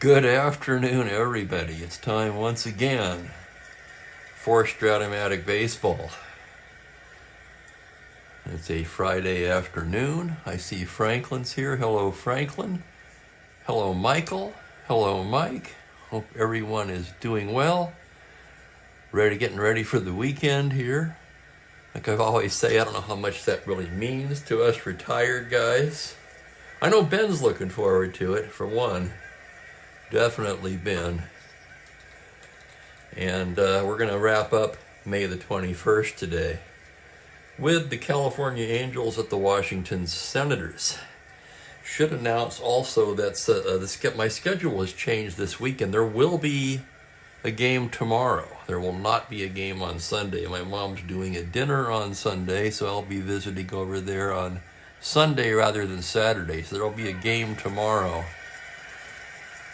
Good afternoon, everybody. It's time once again for Strat-O-Matic Baseball. It's a Friday afternoon. I see Franklin's here. Hello, Franklin. Hello, Michael. Hello, Mike. Hope everyone is doing well. Getting ready for the weekend here. Like I've always say, I don't know how much that really means to us retired guys. I know Ben's looking forward to it, for one. Definitely Ben. And we're going to wrap up May the 21st today with the California Angels at the Washington Senators. Should announce also that my schedule has changed this weekend. There will be a game tomorrow. There will not be a game on Sunday. My mom's doing a dinner on Sunday, so I'll be visiting over there on Sunday rather than Saturday. So there will be a game tomorrow.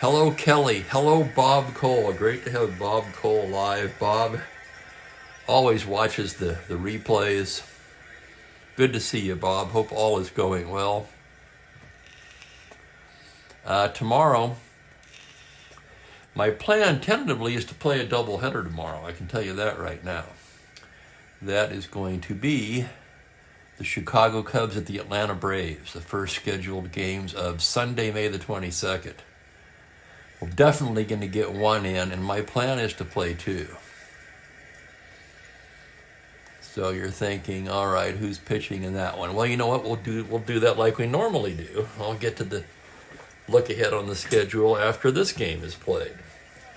Hello, Kelly. Hello, Bob Cole. Great to have Bob Cole live. Bob always watches the replays. Good to see you, Bob. Hope all is going well. Tomorrow, my plan tentatively is to play a doubleheader tomorrow. I can tell you that right now. That is going to be the Chicago Cubs at the Atlanta Braves, the first scheduled games of Sunday, May the 22nd. We're definitely going to get one in, and my plan is to play two. So you're thinking, all right, who's pitching in that one? Well, you know what? We'll do that like we normally do. I'll get to the look ahead on the schedule after this game is played.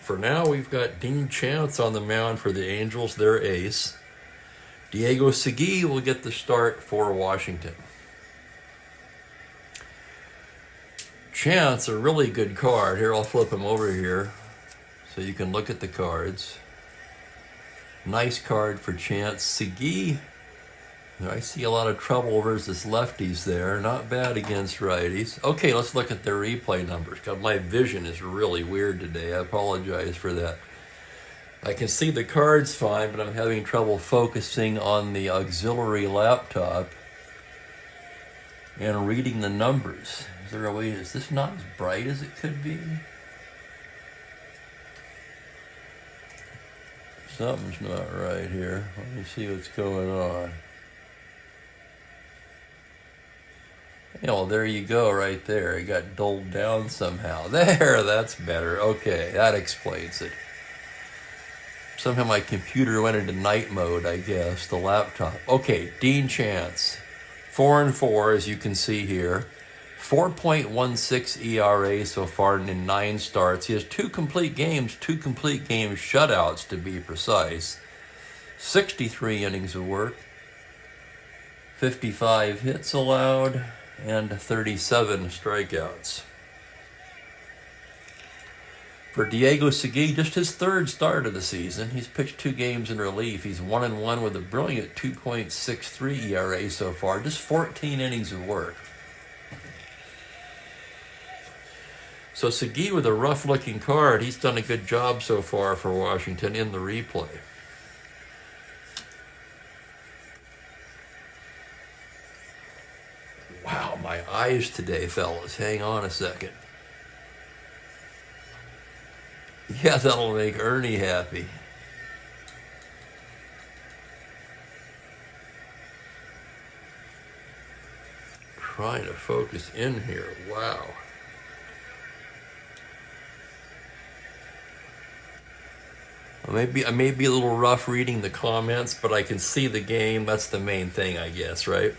For now, we've got Dean Chance on the mound for the Angels, their ace. Diego Segui will get the start for Washington. Chance, a really good card. Here, I'll flip him over here so you can look at the cards. Nice card for Chance. Segui, I see a lot of trouble versus lefties there. Not bad against righties. Okay, let's look at their replay numbers. God, my vision is really weird today. I apologize for that. I can see the cards fine, but I'm having trouble focusing on the auxiliary laptop and reading the numbers. Is there a way? Is this not as bright as it could be? Something's not right here. Let me see what's going on. Oh, there you go, right there. It got dulled down somehow. There, that's better. Okay, that explains it. Somehow my computer went into night mode, I guess, the laptop. Okay, Dean Chance. 4-4, as you can see here. 4.16 ERA so far in 9 starts. He has 2 complete games shutouts to be precise. 63 innings of work. 55 hits allowed. And 37 strikeouts. For Diego Segui, just his 3rd start of the season. He's pitched 2 games in relief. He's 1-1 with a brilliant 2.63 ERA so far. Just 14 innings of work. So Segui with a rough-looking card. He's done a good job so far for Washington in the replay. Wow, my eyes today, fellas. Hang on a second. Yeah, that'll make Ernie happy. Trying to focus in here. Wow. I may be a little rough reading the comments, but I can see the game. That's the main thing, I guess, right?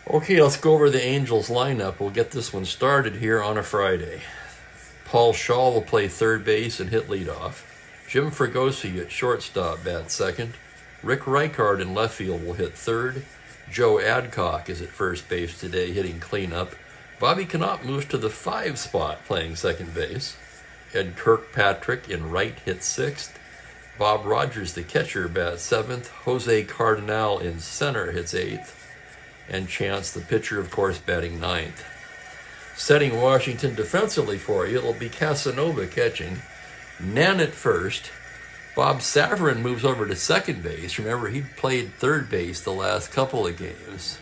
Okay, let's go over the Angels lineup. We'll get this one started here on a Friday. Paul Shaw will play third base and hit leadoff. Jim Fregosi at shortstop bats second. Rick Reichard in left field will hit third. Joe Adcock is at first base today hitting cleanup. Bobby Knopp moves to the 5 spot playing second base. Ed Kirkpatrick in right hits sixth. Bob Rogers, the catcher, bats seventh. Jose Cardinal in center hits eighth. And Chance, the pitcher, of course, batting ninth. Setting Washington defensively for you, it'll be Casanova catching. Nen at first. Bob Savarin moves over to second base. Remember, he played third base the last couple of games.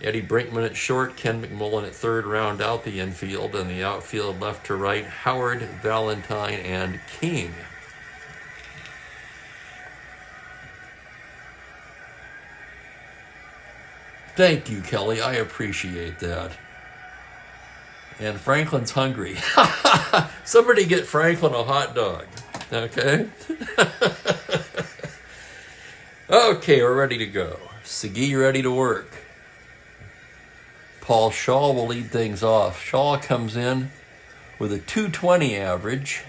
Eddie Brinkman at short, Ken McMullen at third round out the infield, and the outfield left to right, Howard, Valentine, and King. Thank you, Kelly. I appreciate that. And Franklin's hungry. Somebody get Franklin a hot dog. Okay? Okay, we're ready to go. Segui ready to work. Paul Shaw will lead things off. Shaw comes in with a 220 average.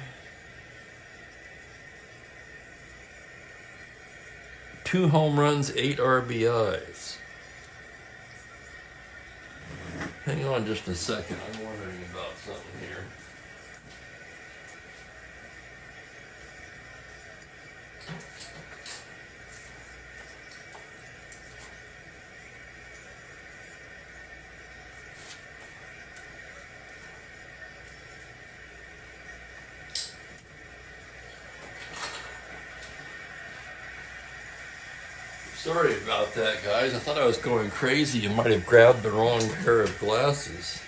2 home runs, 8 RBIs. Hang on just a second. I'm wondering about something here. Sorry about that, guys. I thought I was going crazy. You might have grabbed the wrong pair of glasses.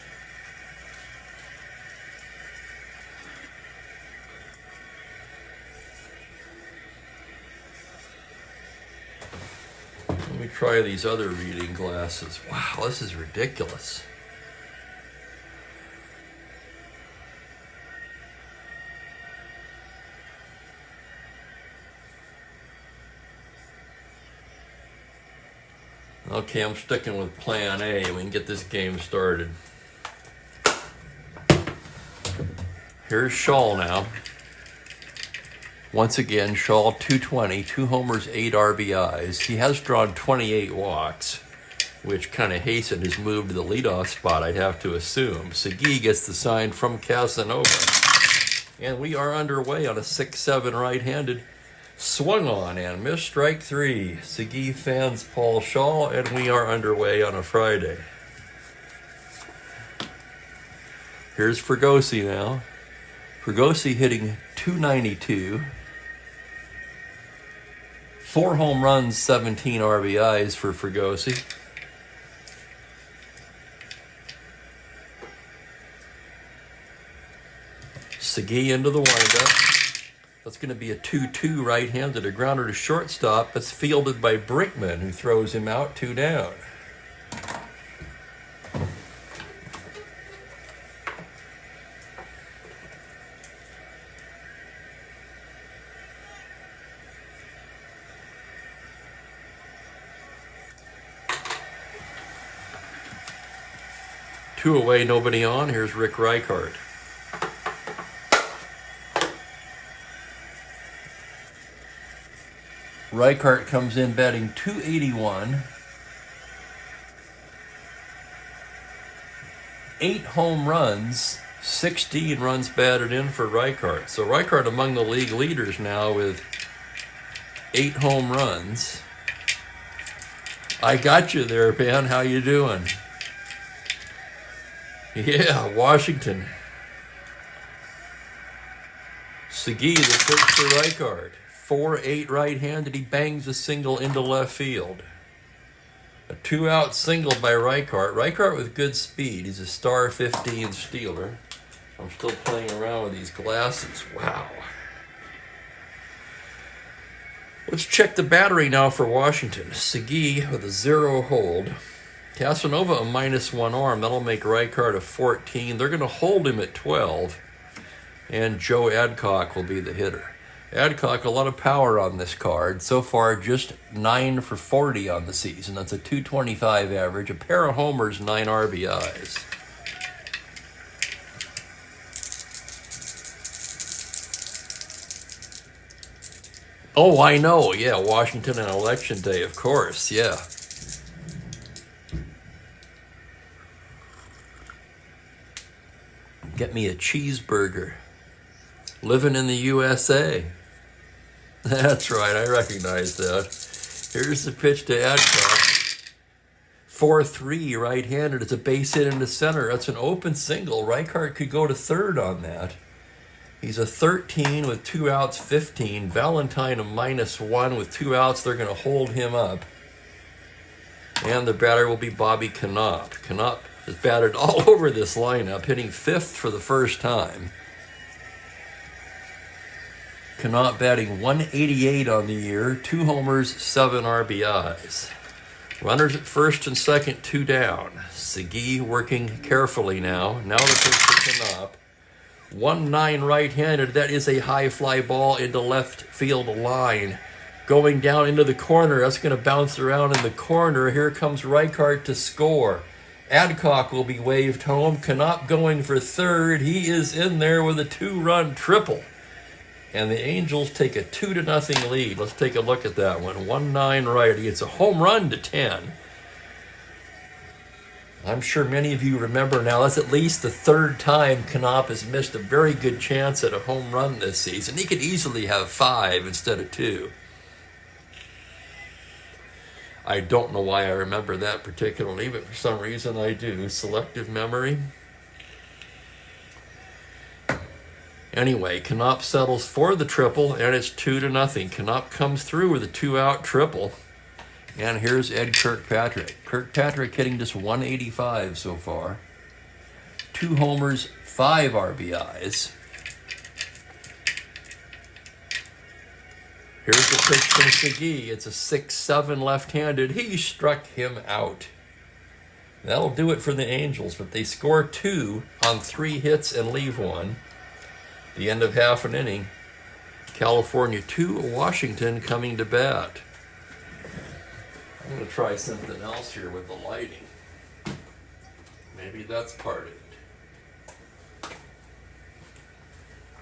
Let me try these other reading glasses. Wow, this is ridiculous. Okay, I'm sticking with plan A. We can get this game started. Here's Shaw now. Once again, Shaw 220, 2 homers, 8 RBIs. He has drawn 28 walks, which kind of hastened his move to the leadoff spot, I'd have to assume. Segui gets the sign from Casanova. And we are underway on a 6-7 right-handed. Swung on and missed strike 3. Segui fans Paul Shaw, and we are underway on a Friday. Here's Fregosi now. Fregosi hitting .292. 4 home runs, 17 RBIs for Fregosi. Segui into the windup. That's going to be a 2-2 right-handed, a grounder to shortstop. That's fielded by Brinkman, who throws him out 2 down. Two away, nobody on. Here's Rick Reichart. Reichart comes in batting .281. 8 home runs, 16 runs batted in for Reichart. So Reichart among the league leaders now with 8 home runs. I got you there, Ben. How you doing? Yeah, Washington. Segui, the search for Reichart. 4-8 right-handed, he bangs a single into left field. A 2-out single by Reichart. Reichart with good speed. He's a star 15 stealer. I'm still playing around with these glasses. Wow. Let's check the battery now for Washington. Segui with a 0 hold. Casanova a -1 arm. That'll make Reichart a 14. They're going to hold him at 12. And Joe Adcock will be the hitter. Adcock, a lot of power on this card. So far, just 9 for 40 on the season. That's a .225 average. A pair of homers, 9 RBIs. Oh, I know. Yeah, Washington and Election Day, of course. Yeah. Get me a cheeseburger. Living in the USA. That's right, I recognize that. Here's the pitch to Adcock. 4-3 right-handed. It's a base hit into center. That's an open single. Reichart could go to third on that. He's a 13 with 2 outs, 15. Valentine a -1 with 2 outs. They're going to hold him up. And the batter will be Bobby Knopp. Knopp has batted all over this lineup, hitting 5th for the first time. Knopp batting 188 on the year, 2 homers, 7 RBIs. Runners at first and second, 2 down. Segui working carefully now. Now the pitch to Knopp. 1-9 right-handed. That is a high fly ball into left field line. Going down into the corner. That's going to bounce around in the corner. Here comes Reichart to score. Adcock will be waved home. Knopp going for third. He is in there with a 2-run triple. And the Angels take a 2-0 lead. Let's take a look at that one. 1-9 righty. It's a home run to 10. I'm sure many of you remember now, that's at least the 3rd time Knopp has missed a very good chance at a home run this season. He could easily have 5 instead of 2. I don't know why I remember that particularly, but for some reason I do. Selective memory. Anyway, Knopp settles for the triple, and it's 2-0. Knopp comes through with a 2-out triple. And here's Ed Kirkpatrick. Kirkpatrick hitting just 185 so far. 2 homers, 5 RBIs. Here's the pitch from Segui. It's a 6-7 left-handed. He struck him out. That'll do it for the Angels, but they score 2 on 3 hits and leave 1. The end of half an inning. California 2, Washington coming to bat. I'm going to try something else here with the lighting. Maybe that's part of it.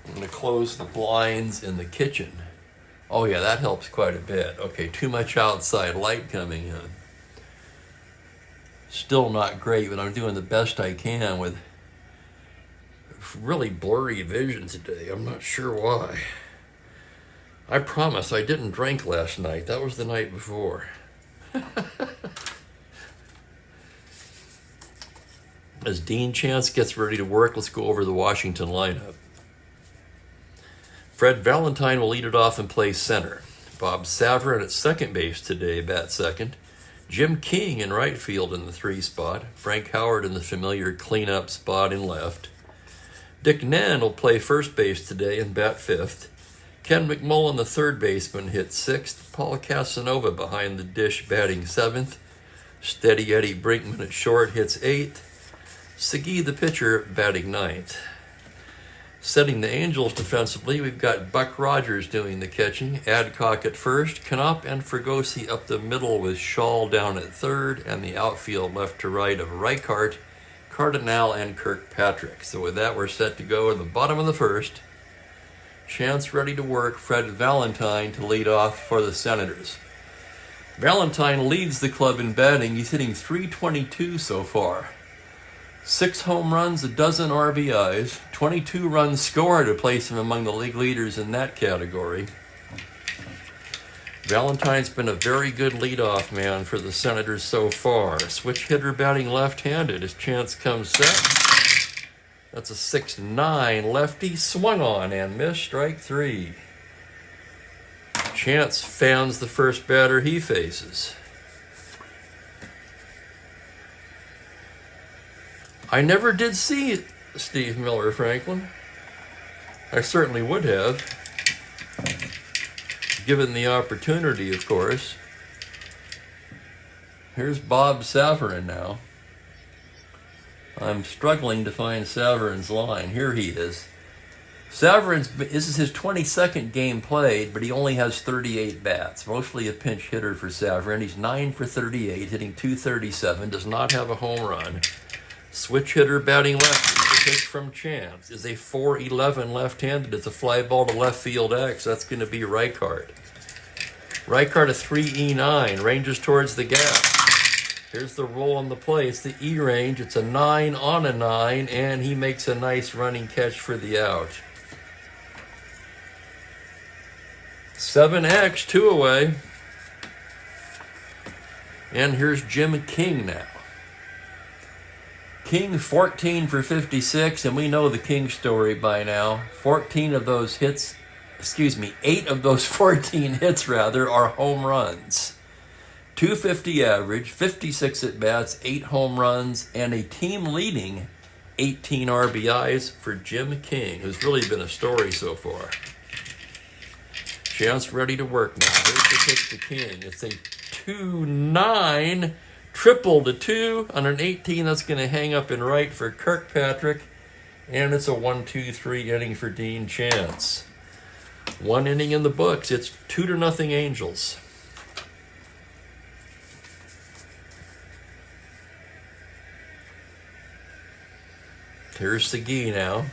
I'm going to close the blinds in the kitchen. Oh yeah, that helps quite a bit. Okay, too much outside light coming in. Still not great, but I'm doing the best I can with really blurry vision today. I'm not sure why. I promise I didn't drink last night. That was the night before. As Dean Chance gets ready to work, let's go over the Washington lineup. Fred Valentine will lead it off and play center. Bob Savarin at second base today, bat second. Jim King in right field in the 3 spot. Frank Howard in the familiar cleanup spot in left. Dick Nann will play first base today and bat 5th. Ken McMullen, the third baseman, hit 6th. Paul Casanova behind the dish batting 7th. Steady Eddie Brinkman at short hits 8th. Segui, the pitcher, batting 9th. Setting the Angels defensively, we've got Buck Rogers doing the catching, Adcock at first, Knopp and Fregosi up the middle with Shaw down at third, and the outfield left to right of Reichart, Cardinal, and Kirkpatrick. So with that, we're set to go in the bottom of the first. Chance ready to work, Fred Valentine to lead off for the Senators. Valentine leads the club in batting. He's hitting .322 so far. 6 home runs, 12 RBIs, 22 runs scored to place him among the league leaders in that category. Valentine's been a very good leadoff man for the Senators so far. Switch hitter batting left-handed as Chance comes set. That's a 6-9 lefty, swung on and missed, strike 3. Chance fans the first batter he faces. I never did see Steve Miller, Franklin. I certainly would have, given the opportunity, of course. Here's Bob Savarin now. I'm struggling to find Savarin's line. Here he is. This is his 22nd game played, but he only has 38 bats. Mostly a pinch hitter for Savarin. He's 9 for 38, hitting .237, does not have a home run. Switch hitter batting lefty. The pitch from Chance is a .411 left-handed. It's a fly ball to left field X. That's going to be Reichart. Reichart a 3E9, ranges towards the gap. Here's the roll on the play. It's the E range. It's a 9 on a 9, and he makes a nice running catch for the out. 7X, 2 away. And here's Jim King now. King 14 for 56, and we know the King story by now. 8 of those 14 hits are home runs. .250 average, 56 at-bats, 8 home runs, and a team-leading 18 RBIs for Jim King, who's really been a story so far. Chance ready to work now. Here's the pitch to King. It's a 2-9, triple to 2 on an 18 that's going to hang up in right for Kirkpatrick. And it's a 1-2-3 inning for Dean Chance. 1 inning in the books. It's 2-0 Angels. Here's Segui now.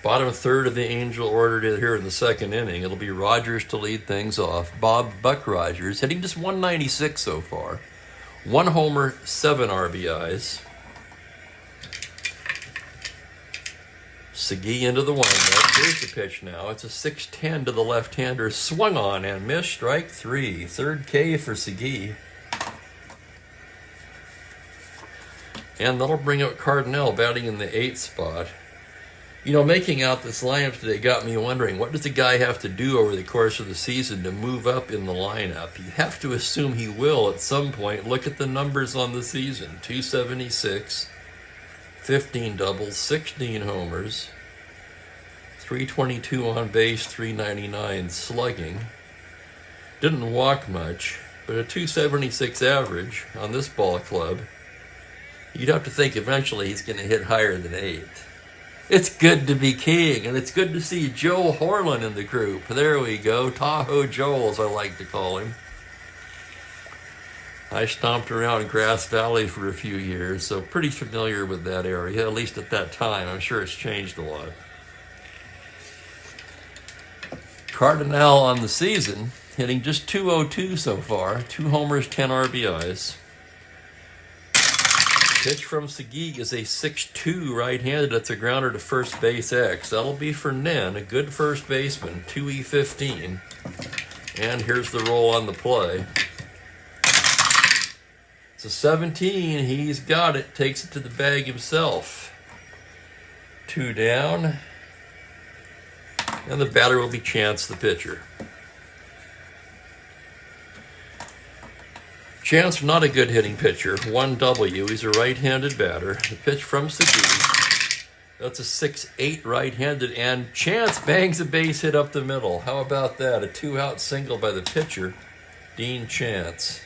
Bottom third of the Angel order here in the second inning. It'll be Rogers to lead things off. Bob Buck Rogers hitting just 196 so far. 1 homer, 7 RBIs. Segui into the windup. Here's the pitch now. It's a 6-10 to the left-hander. Swung on and missed. Strike 3. Third K for Segui. And that'll bring out Cardinal batting in the 8th spot. You know, making out this lineup today got me wondering, what does the guy have to do over the course of the season to move up in the lineup? You have to assume he will at some point. Look at the numbers on the season. 276, 15 doubles, 16 homers, 322 on base, 399 slugging. Didn't walk much, but a 276 average on this ball club. You'd have to think eventually he's going to hit higher than 8. It's good to be King, and it's good to see Joe Horlin in the group. There we go, Tahoe Joel, as I like to call him. I stomped around Grass Valley for a few years, so pretty familiar with that area, at least at that time. I'm sure it's changed a lot. Cardinal on the season, hitting just .202 so far. 2 homers, 10 RBIs. Pitch from Segui is a 6-2 right-handed. That's a grounder to first base X. That'll be for Nen, a good first baseman, 2E15. And here's the roll on the play. It's a 17. He's got it. Takes it to the bag himself. 2 down. And the batter will be Chance, the pitcher. Chance, not a good hitting pitcher. 1W. He's a right-handed batter. The pitch from Segui. That's a 6-8 right-handed. And Chance bangs a base hit up the middle. How about that? A 2-out single by the pitcher, Dean Chance.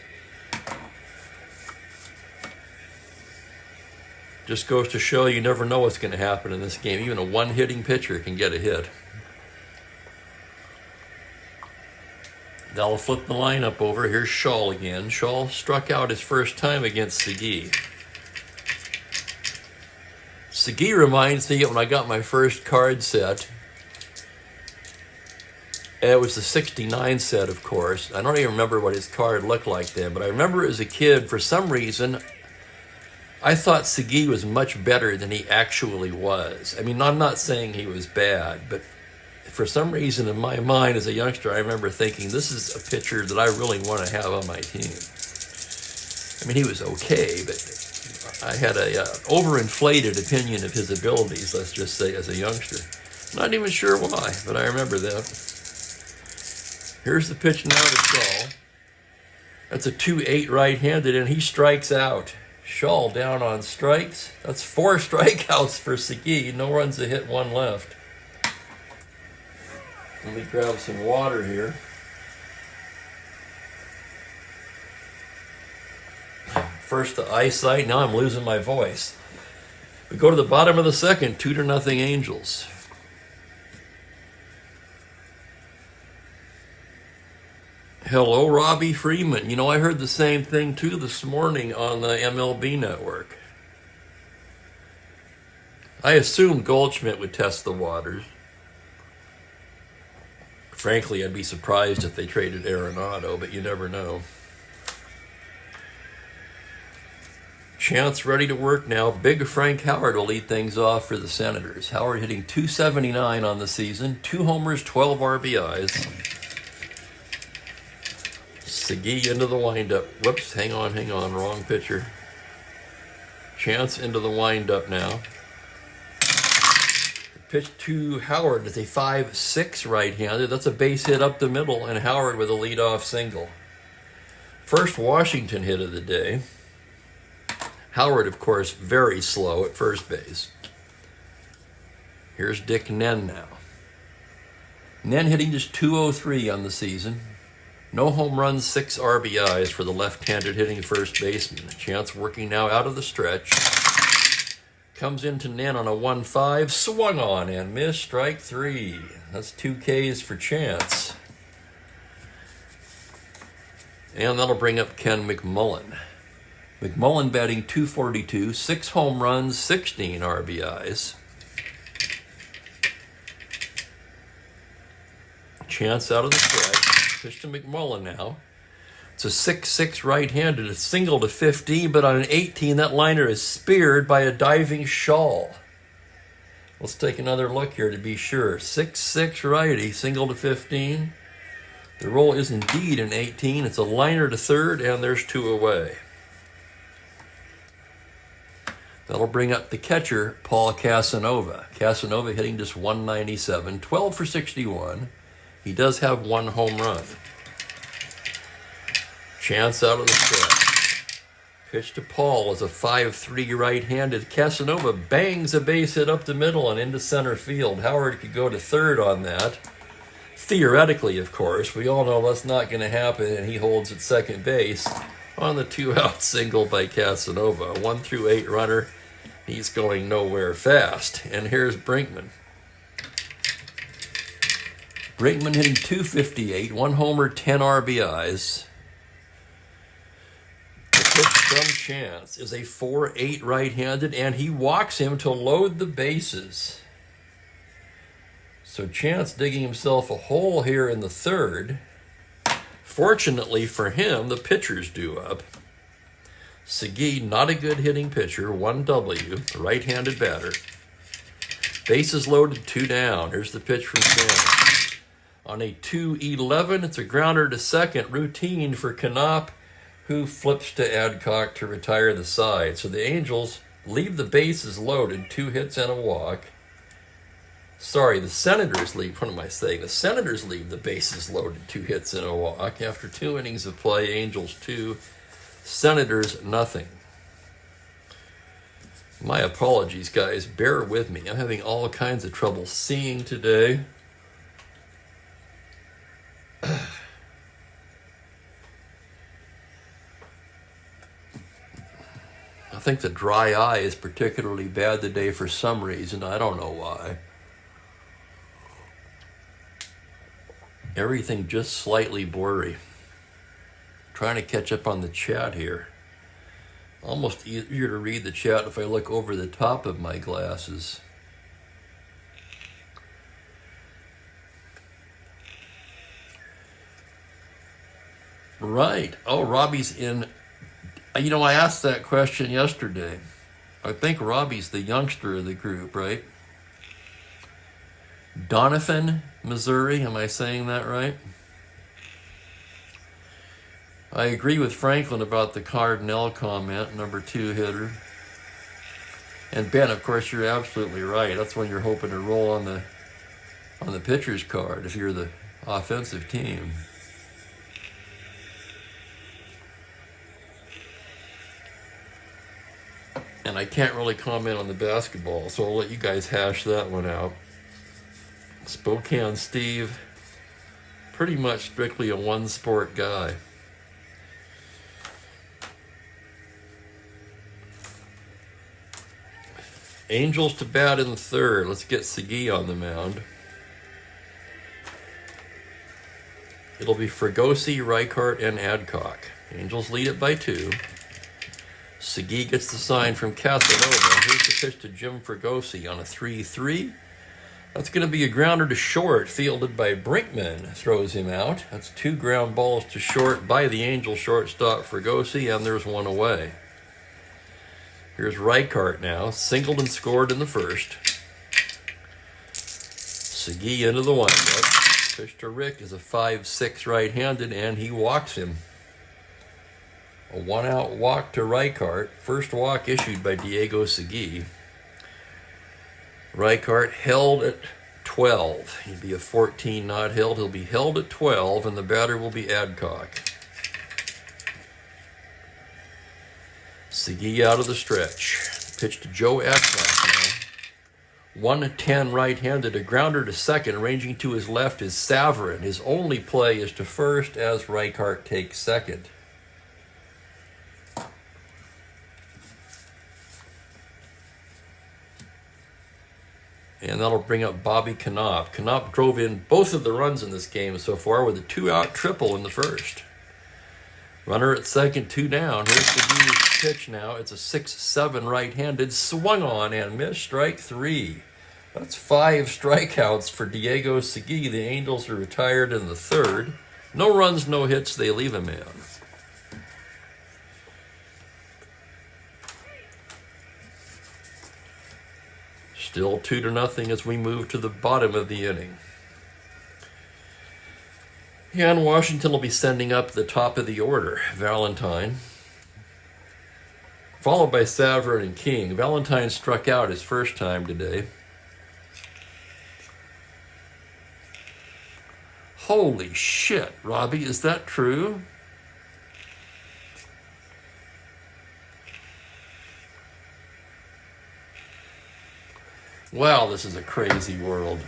Just goes to show you never know what's going to happen in this game. Even a one-hitting pitcher can get a hit. That'll flip the lineup over. Here's Shaw again. Shaw struck out his first time against Segui. Segui reminds me of when I got my first card set. And it was the 69 set, of course. I don't even remember what his card looked like then, but I remember as a kid, for some reason, I thought Segui was much better than he actually was. I mean, I'm not saying he was bad, but for some reason in my mind as a youngster, I remember thinking, this is a pitcher that I really want to have on my team. I mean, he was okay, but I had a overinflated opinion of his abilities, let's just say, as a youngster. Not even sure why, but I remember that. Here's the pitch now to Shaw. That's a 2-8 right-handed, and he strikes out. Shaw down on strikes. That's 4 strikeouts for Segui. No runs a hit, 1 left. Let me grab some water here. First the eyesight, now I'm losing my voice. We go to the bottom of the second, 2-0 Angels. Hello, Robbie Freeman. You know, I heard the same thing too this morning on the MLB network. I assumed Goldschmidt would test the waters. Frankly, I'd be surprised if they traded Arenado, but you never know. Chance ready to work now. Big Frank Howard will lead things off for the Senators. Howard hitting .279 on the season. 2 homers, 12 RBIs. Segui into the windup. Whoops, hang on, wrong pitcher. Chance into the windup now. Pitch to Howard is a 5-6 right-handed. That's a base hit up the middle, and Howard with a leadoff single. First Washington hit of the day. Howard, of course, very slow at first base. Here's Dick Nen now. Nen hitting just .203 on the season. No home runs, 6 RBIs for the left-handed hitting first baseman. Chance working now out of the stretch. Comes into Nen on a 1-5, swung on and missed, strike 3. That's 2 Ks for Chance. And that'll bring up Ken McMullen. McMullen batting .242, 6 home runs, 16 RBIs. Chance out of the stretch. Pitch to McMullen now. It's a 6-6 right-handed. It's single to 15, but on an 18, that liner is speared by a diving Shaw. Let's take another look here to be sure. 6-6 righty, single to 15. The roll is indeed an 18. It's a liner to third, and there's 2 away. That'll bring up the catcher, Paul Casanova. Casanova hitting just .197, 12 for 61. He does have 1 home run. Chance out of the stretch. Pitch to Paul is a 5-3 right-handed. Casanova bangs a base hit up the middle and into center field. Howard could go to third on that. Theoretically, of course. We all know that's not going to happen, and he holds at second base on the 2-out single by Casanova. 1-8 runner. He's going nowhere fast. And here's Brinkman. Brinkman hitting .258, 1 homer, 10 RBIs. The pitch from Chance is a 4-8 right-handed, and he walks him to load the bases. So Chance digging himself a hole here in the third. Fortunately for him, the pitcher's due up. Segui, not a good hitting pitcher, 1 W, right-handed batter. Bases loaded, 2 down. Here's the pitch from Chance. On a 2-11, it's a grounder to second, routine for Knopp, who flips to Adcock to retire the side. So the Angels leave the bases loaded, 2 hits and a walk. Sorry, the Senators leave, what am I saying? The Senators leave the bases loaded, 2 hits and a walk. After 2 innings of play, Angels 2, Senators nothing. My apologies, guys. Bear with me. I'm having all kinds of trouble seeing today. I think the dry eye is particularly bad today for some reason. I don't know why. Everything just slightly blurry. Trying to catch up on the chat here. Almost easier to read the chat if I look over the top of my glasses. Right. Oh, Robbie's in. You know, I asked that question yesterday. I think Robbie's the youngster of the group, right? Donovan, Missouri. Am I saying that right? I agree with Franklin about the Cardinal comment, number 2 hitter. And Ben, of course, you're absolutely right. That's when you're hoping to roll on the pitcher's card if you're the offensive team. And I can't really comment on the basketball, so I'll let you guys hash that one out. Spokane Steve, pretty much strictly a one-sport guy. Angels to bat in the third. Let's get Segui on the mound. It'll be Fregosi, Reichart, and Adcock. Angels lead it by 2. Segui gets the sign from Casanova. Here's the pitch to Jim Fregosi on a 3-3. That's going to be a grounder to short, fielded by Brinkman. Throws him out. That's 2 ground balls to short by the Angel shortstop Fregosi, and there's 1 away. Here's Reichart now, singled and scored in the first. Segui into the windup. Pitch to Rick is a 5-6 right-handed, and he walks him. A 1-out walk to Reichart. First walk issued by Diego Segui. Reichart held at 12. He'd be a 14 not held. He'll be held at 12, and the batter will be Adcock. Segui out of the stretch. Pitch to Joe Adcock now. 110 right-handed, a grounder to second. Ranging to his left is Savarin. His only play is to first as Reichart takes second. And that'll bring up Bobby Knopp. Knopp drove in both of the runs in this game so far with a 2-out triple in the first. Runner at second, 2 down. Here's Segui's pitch now. It's a 6-7 right-handed, swung on and missed, strike 3. That's 5 strikeouts for Diego Segui. The Angels are retired in the third. No runs, no hits. They leave him in. Still 2-0 as we move to the bottom of the inning. And Washington will be sending up the top of the order. Valentine, followed by Savarin and King. Valentine struck out his first time today. Holy shit, Robbie, is that true? Wow, this is a crazy world.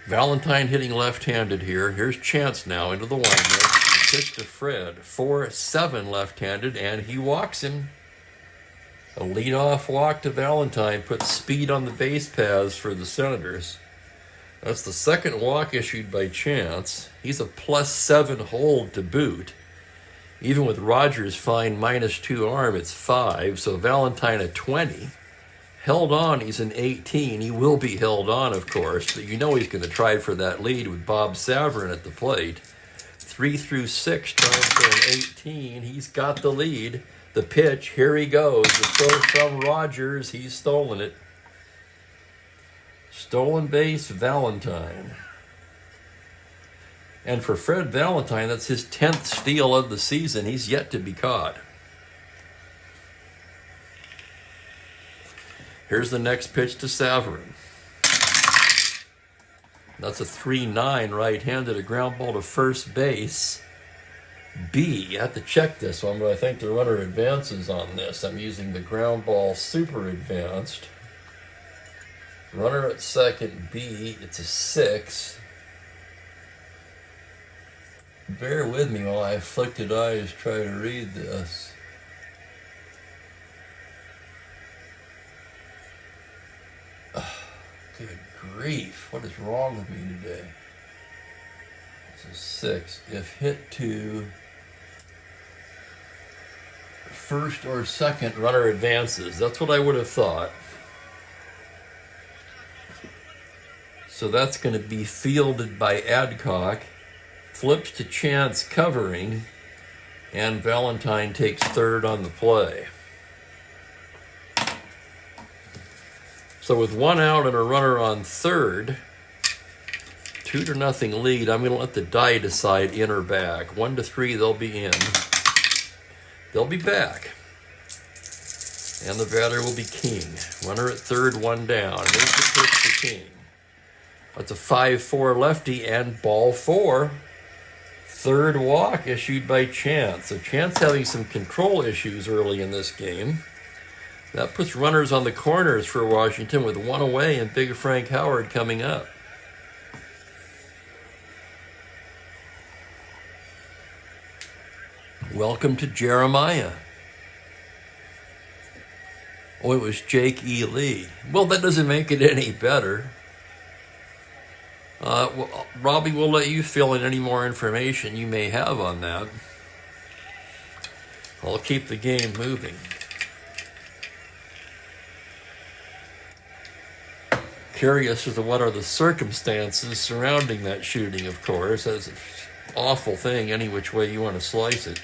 Valentine hitting left-handed here. Here's Chance now into the windup. Pitch to Fred. 4-7 left-handed, and he walks him. A leadoff walk to Valentine puts speed on the base paths for the Senators. That's the second walk issued by Chance. He's a +7 hold to boot. Even with Rogers' fine -2 arm, it's 5, so Valentine at 20. Held on, he's an 18. He will be held on, of course, but you know he's going to try for that lead with Bob Savarin at the plate. 3 through 6, trying for an 18. He's got the lead. The pitch, here he goes. The throw from Rogers, he's stolen it. Stolen base, Valentine. And for Fred Valentine, that's his 10th steal of the season. He's yet to be caught. Here's the next pitch to Savarin. That's a 3-9 right-handed, a ground ball to first base. B, I have to check this one, but I think the runner advances on this. I'm using the ground ball super advanced. Runner at second, B, it's a 6. Bear with me while I afflicted eyes try to read this. Good grief, what is wrong with me today? It's a 6. If hit to first or second, runner advances. That's what I would have thought. So that's going to be fielded by Adcock. Flips to Chance covering, and Valentine takes third on the play. So with 1 out and a runner on third, 2-0 lead. I'm going to let the die decide in or back. 1-3, they'll be in. They'll be back. And the batter will be King. Runner at third, 1 down. Here's the pitch to King. That's a 5-4 lefty and ball 4. Third walk issued by Chance. So Chance having some control issues early in this game. That puts runners on the corners for Washington with 1 away and Big Frank Howard coming up. Welcome to Jeremiah. Oh, it was Jake E. Lee. Well, that doesn't make it any better. Well, Robbie will let you fill in any more information you may have on that. I'll keep the game moving. Curious as to what are the circumstances surrounding that shooting, of course. That's an awful thing any which way you want to slice it.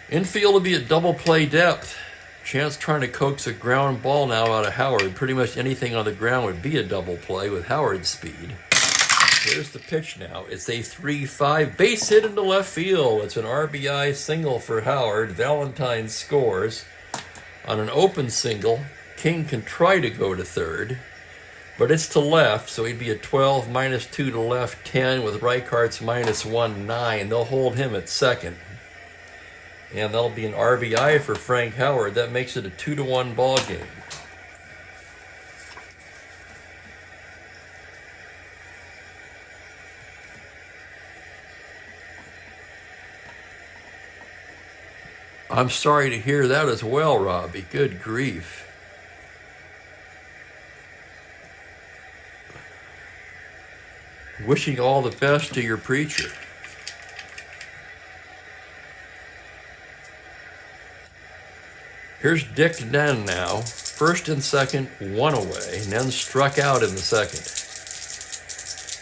Infield will be at double play depth. Chance trying to coax a ground ball now out of Howard. Pretty much anything on the ground would be a double play with Howard's speed. Here's the pitch now. It's a 3-5 base hit into left field. It's an RBI single for Howard. Valentine scores on an open single. King can try to go to third. But it's to left, so he'd be a 12, minus 2 to left, 10, with Reichardt's minus 1, 9. They'll hold him at second. And that'll be an RBI for Frank Howard. That makes it a 2-1 ball game. I'm sorry to hear that as well, Robbie. Good grief. Wishing all the best to your preacher. Here's Dick Nen now. First and second, one away. Nen struck out in the second.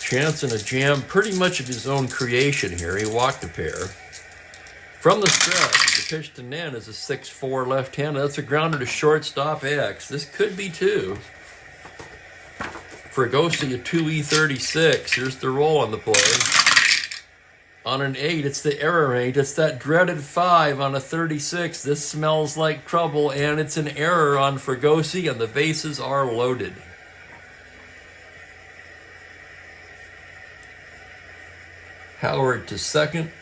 Chance and a jam, pretty much of his own creation here. He walked a pair. From the stretch, the pitch to Nen is a 6-4 left-hander. That's a grounder to shortstop X. This could be two. Fregosi, a 2E36. Here's the roll on the play. On an 8, it's the error rate. It's that dreaded 5 on a 36. This smells like trouble, and it's an error on Fregosi, and the bases are loaded. Howard to second.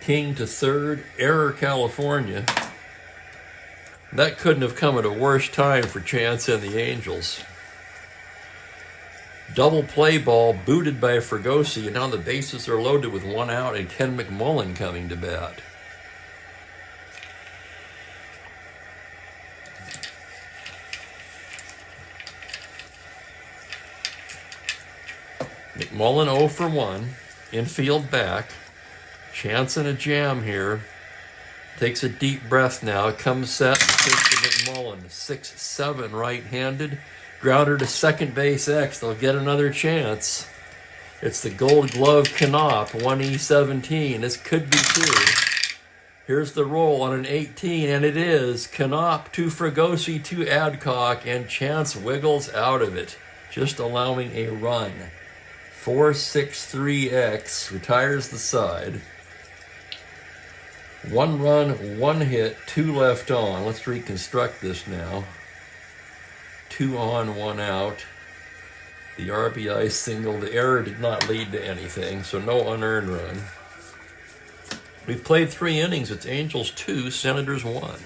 King to third. Error, California. That couldn't have come at a worse time for Chance and the Angels. Double play ball booted by Fregosi, and now the bases are loaded with one out and Ken McMullen coming to bat. McMullen 0 for 1. Infield back. Chance and a jam here. Takes a deep breath now. Comes set. Takes to McMullen. 6-7 right-handed. Grounder to second base X. They'll get another chance. It's the Gold Glove Knopf, 1E17. This could be two. Here's the roll on an 18, and it is. Knopf to Fregosi to Adcock, and Chance wiggles out of it, just allowing a run. 4-6-3X retires the side. 1 run, 1 hit, 2 left on. Let's reconstruct this now. 2 on, 1 out. The RBI single. The error did not lead to anything, so no unearned run. We've played 3 innings. It's Angels 2, Senators 1.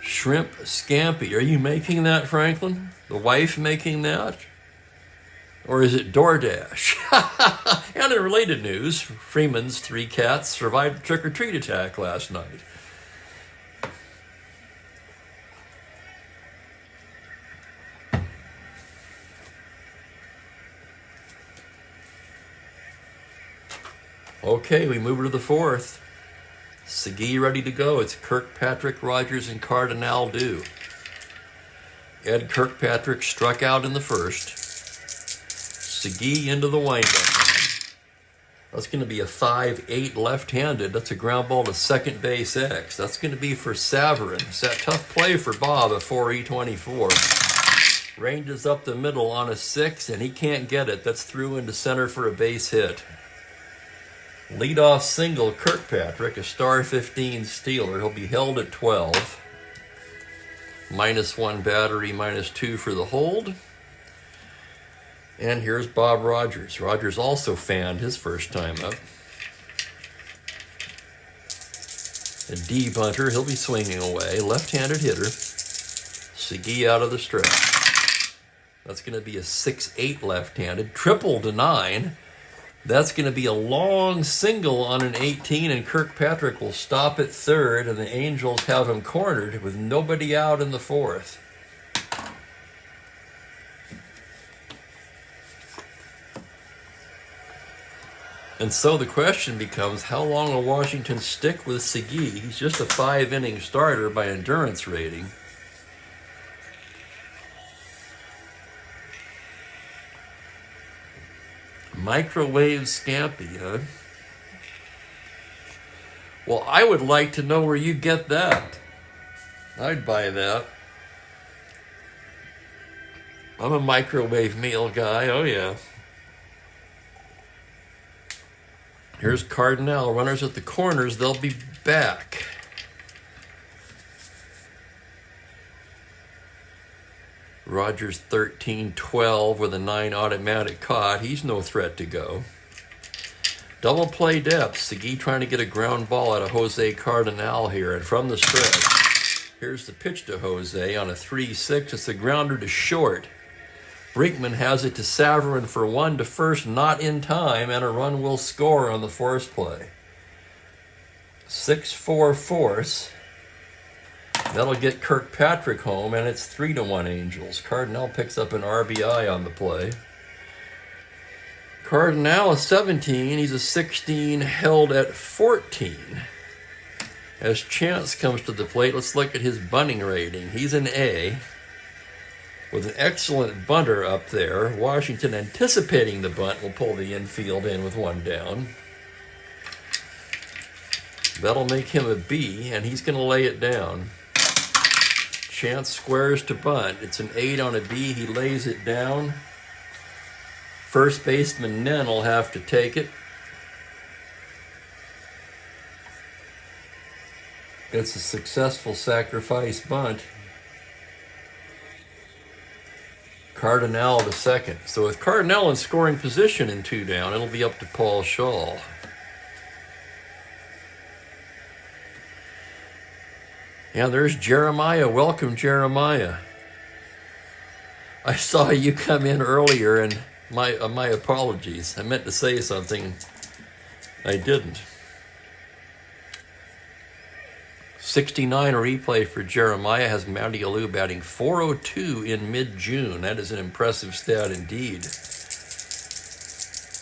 Shrimp Scampi. Are you making that, Franklin? The wife making that? Or is it DoorDash? And in related news, Freeman's 3 cats survived a trick-or-treat attack last night. Okay, we move to the 4th. Segui ready to go. It's Kirkpatrick, Rogers, and Cardinal due. Ed Kirkpatrick struck out in the first. Segui into the windup. That's going to be a 5-8 left-handed. That's a ground ball to second base X. That's going to be for Savarin. It's that tough play for Bob, a 4E24. Ranges up the middle on a 6, and he can't get it. That's through into center for a base hit. Leadoff single, Kirkpatrick, a star 15 stealer. He'll be held at 12. -1 battery, -2 for the hold. And here's Bob Rogers. Rogers also fanned his first time up. A D bunter, he'll be swinging away. Left-handed hitter. Segui out of the stretch. That's going to be a 6-8 left-handed. Triple to 9. That's going to be a long single on an 18, and Kirkpatrick will stop at third, and the Angels have him cornered with nobody out in the 4th. And so the question becomes, how long will Washington stick with Segui? He's just a 5-inning starter by endurance rating. Microwave Scampi, huh? Well, I would like to know where you get that. I'd buy that. I'm a microwave meal guy, oh yeah. Here's Cardinal. Runners at the corners. They'll be back. Rogers 13-12 with a 9 automatic caught. He's no threat to go. Double play depth. Segui trying to get a ground ball out of Jose Cardinal here. And from the stretch, here's the pitch to Jose on a 3-6. It's a grounder to short. Brinkman has it to Saverin for 1 to first, not in time, and a run will score on the force play. 6-4 force. That'll get Kirkpatrick home, and it's 3-1 Angels. Cardinal picks up an RBI on the play. Cardinal is 17. He's a 16, held at 14. As Chance comes to the plate, let's look at his bunting rating. He's an A, with an excellent bunter up there. Washington, anticipating the bunt, will pull the infield in with 1 down. That'll make him a B, and he's going to lay it down. Chance squares to bunt. It's an 8 on a B. He lays it down. First baseman Nen will have to take it. It's a successful sacrifice bunt. Cardinal to second. So with Cardinal in scoring position in 2 down, it'll be up to Paul Shaw. And there's Jeremiah. Welcome, Jeremiah. I saw you come in earlier, and my apologies. I meant to say something. I didn't. 69 replay for Jeremiah has Matty Alou batting .402 in mid-June. That is an impressive stat indeed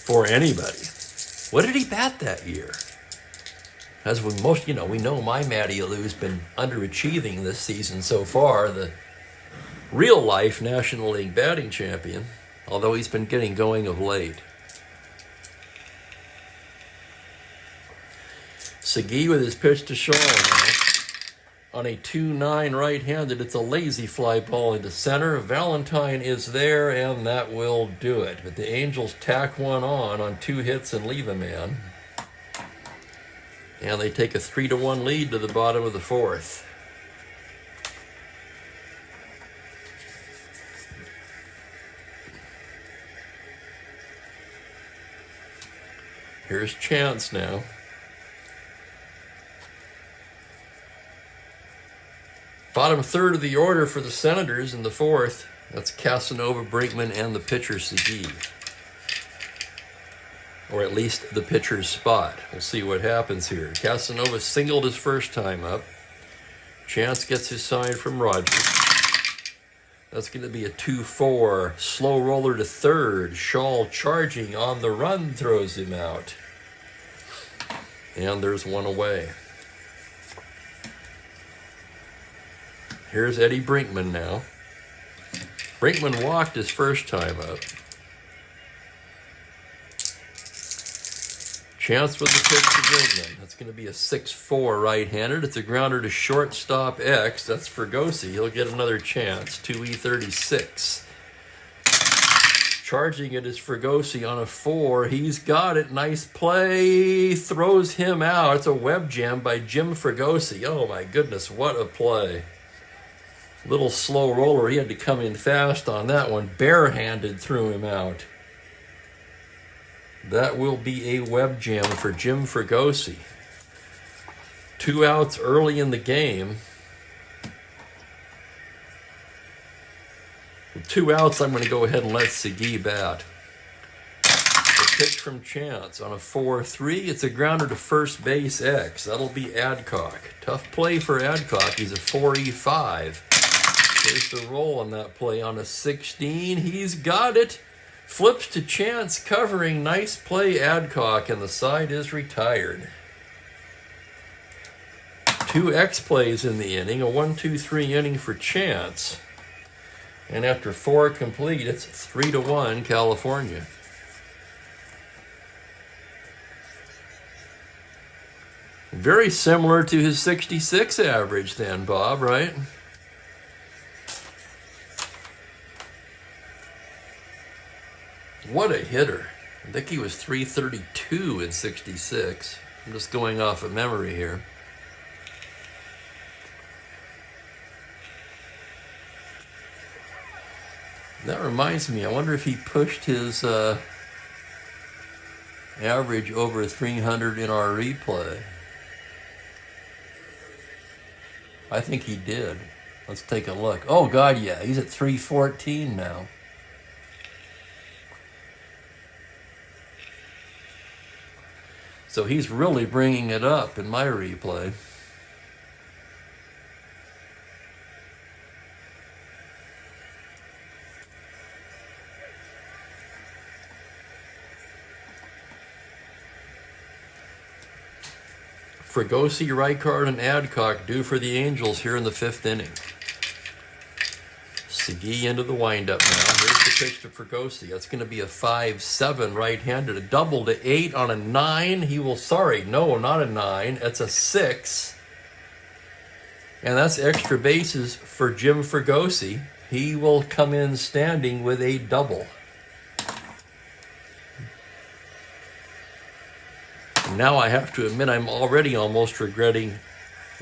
for anybody. What did he bat that year? As we know my Matty Alou's been underachieving this season so far, the real-life National League batting champion, although he's been getting going of late. Segui with his pitch to Shaw now. On a 2-9 right-handed, it's a lazy fly ball into center. Valentine is there, and that will do it. But the Angels tack one on 2 hits and leave a man. And they take a 3-1 lead to the bottom of the 4th. Here's Chance now. Bottom third of the order for the Senators in the 4th. That's Casanova, Brinkman, and the pitcher Segui. Or at least the pitcher's spot. We'll see what happens here. Casanova singled his first time up. Chance gets his sign from Rogers. That's going to be a 2-4. Slow roller to third. Shaw charging on the run, throws him out. And there's one away. Here's Eddie Brinkman now. Brinkman walked his first time up. Chance with the pitch to Brinkman. That's going to be a 6-4 right-handed. It's a grounder to shortstop X. That's Fregosi. He'll get another chance. 2E36. Charging it is Fregosi on a 4. He's got it. Nice play. Throws him out. It's a web jam by Jim Fregosi. Oh my goodness, what a play. Little slow roller. He had to come in fast on that one. Barehanded threw him out. That will be a web jam for Jim Fregosi. 2 outs early in the game. With 2 outs, I'm going to go ahead and let Segui bat. The pitch from Chance on a 4-3. It's a grounder to first base X. That'll be Adcock. Tough play for Adcock. He's a 4E5. There's the roll on that play on a 16. He's got it. Flips to Chance covering. Nice play, Adcock, and the side is retired. 2 X plays in the inning. A 1-2-3 inning for Chance. And after 4 complete, it's 3-1 California. Very similar to his 66 average then, Bob, right? What a hitter. I think he was 332 in 66. I'm just going off of memory here. That reminds me, I wonder if he pushed his average over 300 in our replay. I think he did. Let's take a look. Oh, God, yeah. He's at 314 now. So he's really bringing it up in my replay. Fregosi, Reichard, and Adcock due for the Angels here in the 5th inning. Segui into the windup now. Here's the pitch to Fregosi. That's going to be a 5-7 right-handed. A double to 8 on a 9. He will, sorry, no, not a 9. It's a 6. And that's extra bases for Jim Fregosi. He will come in standing with a double. Now I have to admit I'm already almost regretting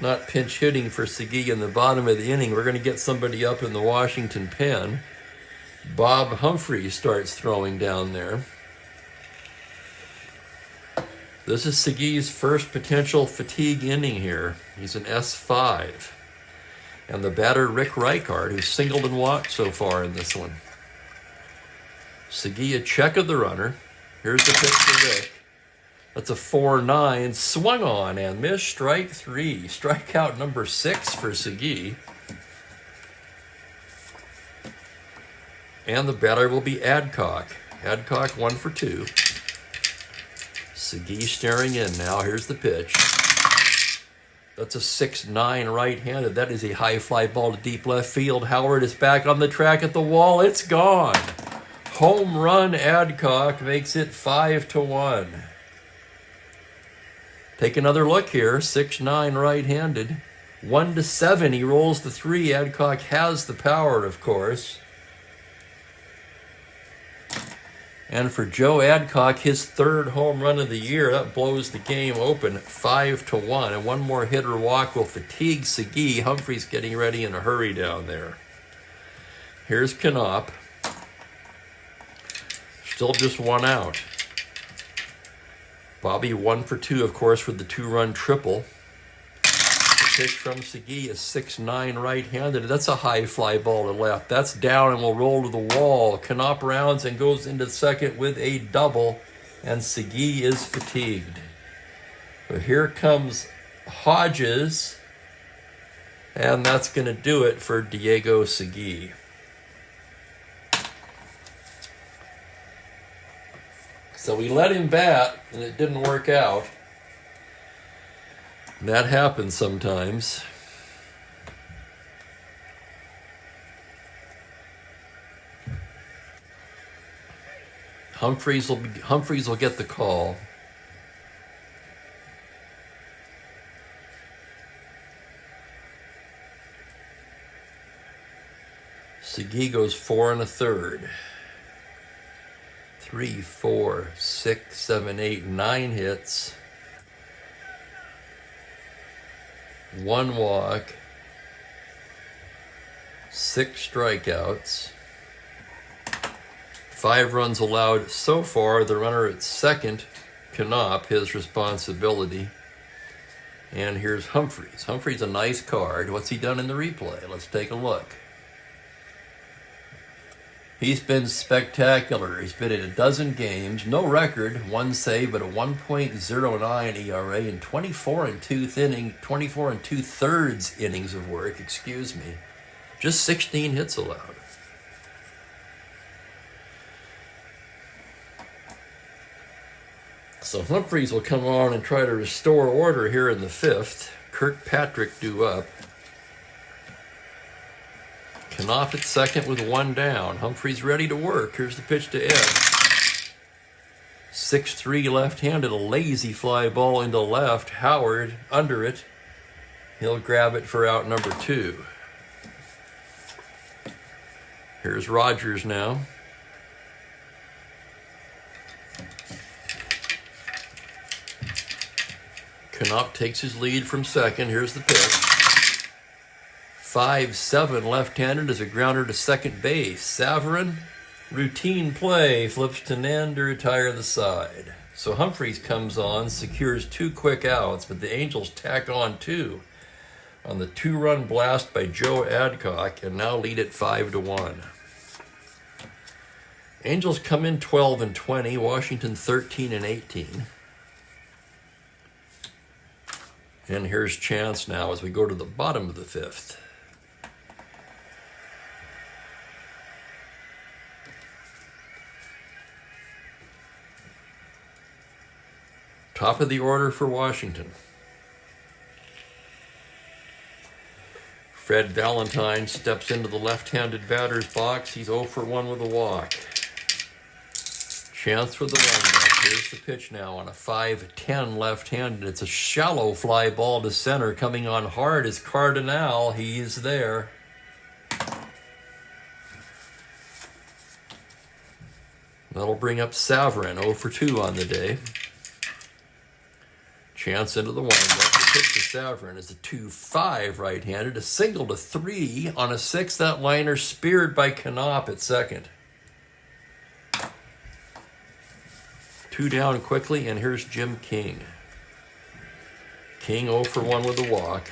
not pinch hitting for Segui in the bottom of the inning. We're going to get somebody up in the Washington pen. Bob Humphreys starts throwing down there. This is Segui's first potential fatigue inning here. He's an S5. And the batter, Rick Reichard, who's singled and walked so far in this one. Segui a check of the runner. Here's the pitch to Rick. That's a 4-9, swung on and missed, strike 3. Strikeout number 6 for Segui. And the batter will be Adcock. Adcock 1 for 2. Segui staring in now. Here's the pitch. That's a 6-9 right-handed. That is a high fly ball to deep left field. Howard is back on the track at the wall. It's gone. Home run Adcock makes it 5-1. Take another look here. 6-9 right-handed. 1-7. He rolls the 3. Adcock has the power, of course. And for Joe Adcock, his 3rd home run of the year, that blows the game open 5-1. And one more hit or walk will fatigue Segui. Humphreys getting ready in a hurry down there. Here's Knopp. Still just 1 out. Bobby 1 for 2, of course, with the 2-run triple. The pitch from Segui is 6-9 right-handed. That's a high fly ball to left. That's down and will roll to the wall. Knopp rounds and goes into second with a double, and Segui is fatigued. But here comes Hodges, and that's going to do it for Diego Segui. So we let him bat, and it didn't work out. That happens sometimes. Humphreys will get the call. Segui goes 4 1/3. 3, 4, 6, 7, 8, 9 hits. 1 walk. 6 strikeouts. 5 runs allowed so far. The runner at second, Knopp, his responsibility. And here's Humphreys. Humphreys a nice card. What's he done in the replay? Let's take a look. He's been spectacular. He's been in a dozen games, no record, 1 save, but a 1.09 ERA in 24 2/3 innings of work, Just 16 hits allowed. So Humphreys will come on and try to restore order here in the 5th. Kirkpatrick due up. Knopp at second with 1 down. Humphreys ready to work. Here's the pitch to Ed. 6-3 left-handed, a lazy fly ball into left. Howard under it. He'll grab it for out number 2. Here's Rogers now. Knopp takes his lead from second. Here's the pitch. 5-7 left-handed is a grounder to second base. Savarin, routine play, flips to Nan to retire the side. So Humphreys comes on, secures 2 quick outs, but the Angels tack on 2 on the 2-run blast by Joe Adcock and now lead it 5-1. Angels come in 12-20, Washington 13-18. And here's Chance now as we go to the bottom of the 5th. Top of the order for Washington. Fred Valentine steps into the left-handed batter's box. He's 0 for 1 with a walk. Chance for the windup. Here's the pitch now on a 5-10 left-handed. It's a shallow fly ball to center. Coming on hard is Cardinal. He's there. That'll bring up Savarin, 0 for 2 on the day. Chance into the windup. The pitch to Savarin is a 2-5 right-handed. A single to 3 on a 6. That liner speared by Knopp at second. 2 down quickly, and here's Jim King. King 0 for 1 with a walk.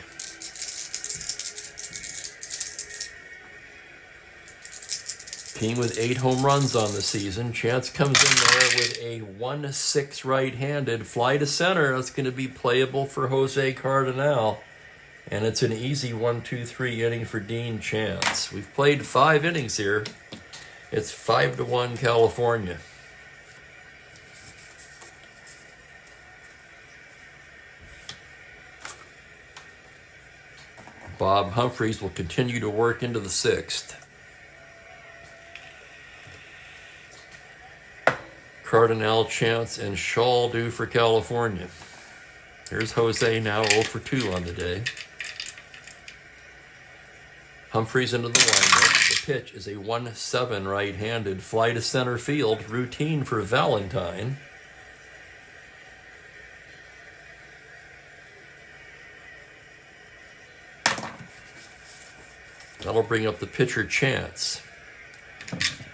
King with 8 home runs on the season. Chance comes in there with a 1-6 right-handed fly to center. That's going to be playable for Jose Cardinal. And it's an easy 1-2-3 inning for Dean Chance. We've played 5 innings here. It's 5-1 California. Bob Humphreys will continue to work into the 6th. Cardinal, Chance, and Shaw due for California. Here's Jose now 0 for 2 on the day. Humphreys into the windup. The pitch is a 1-7 right-handed fly to center field, routine for Valentine. That'll bring up the pitcher, Chance.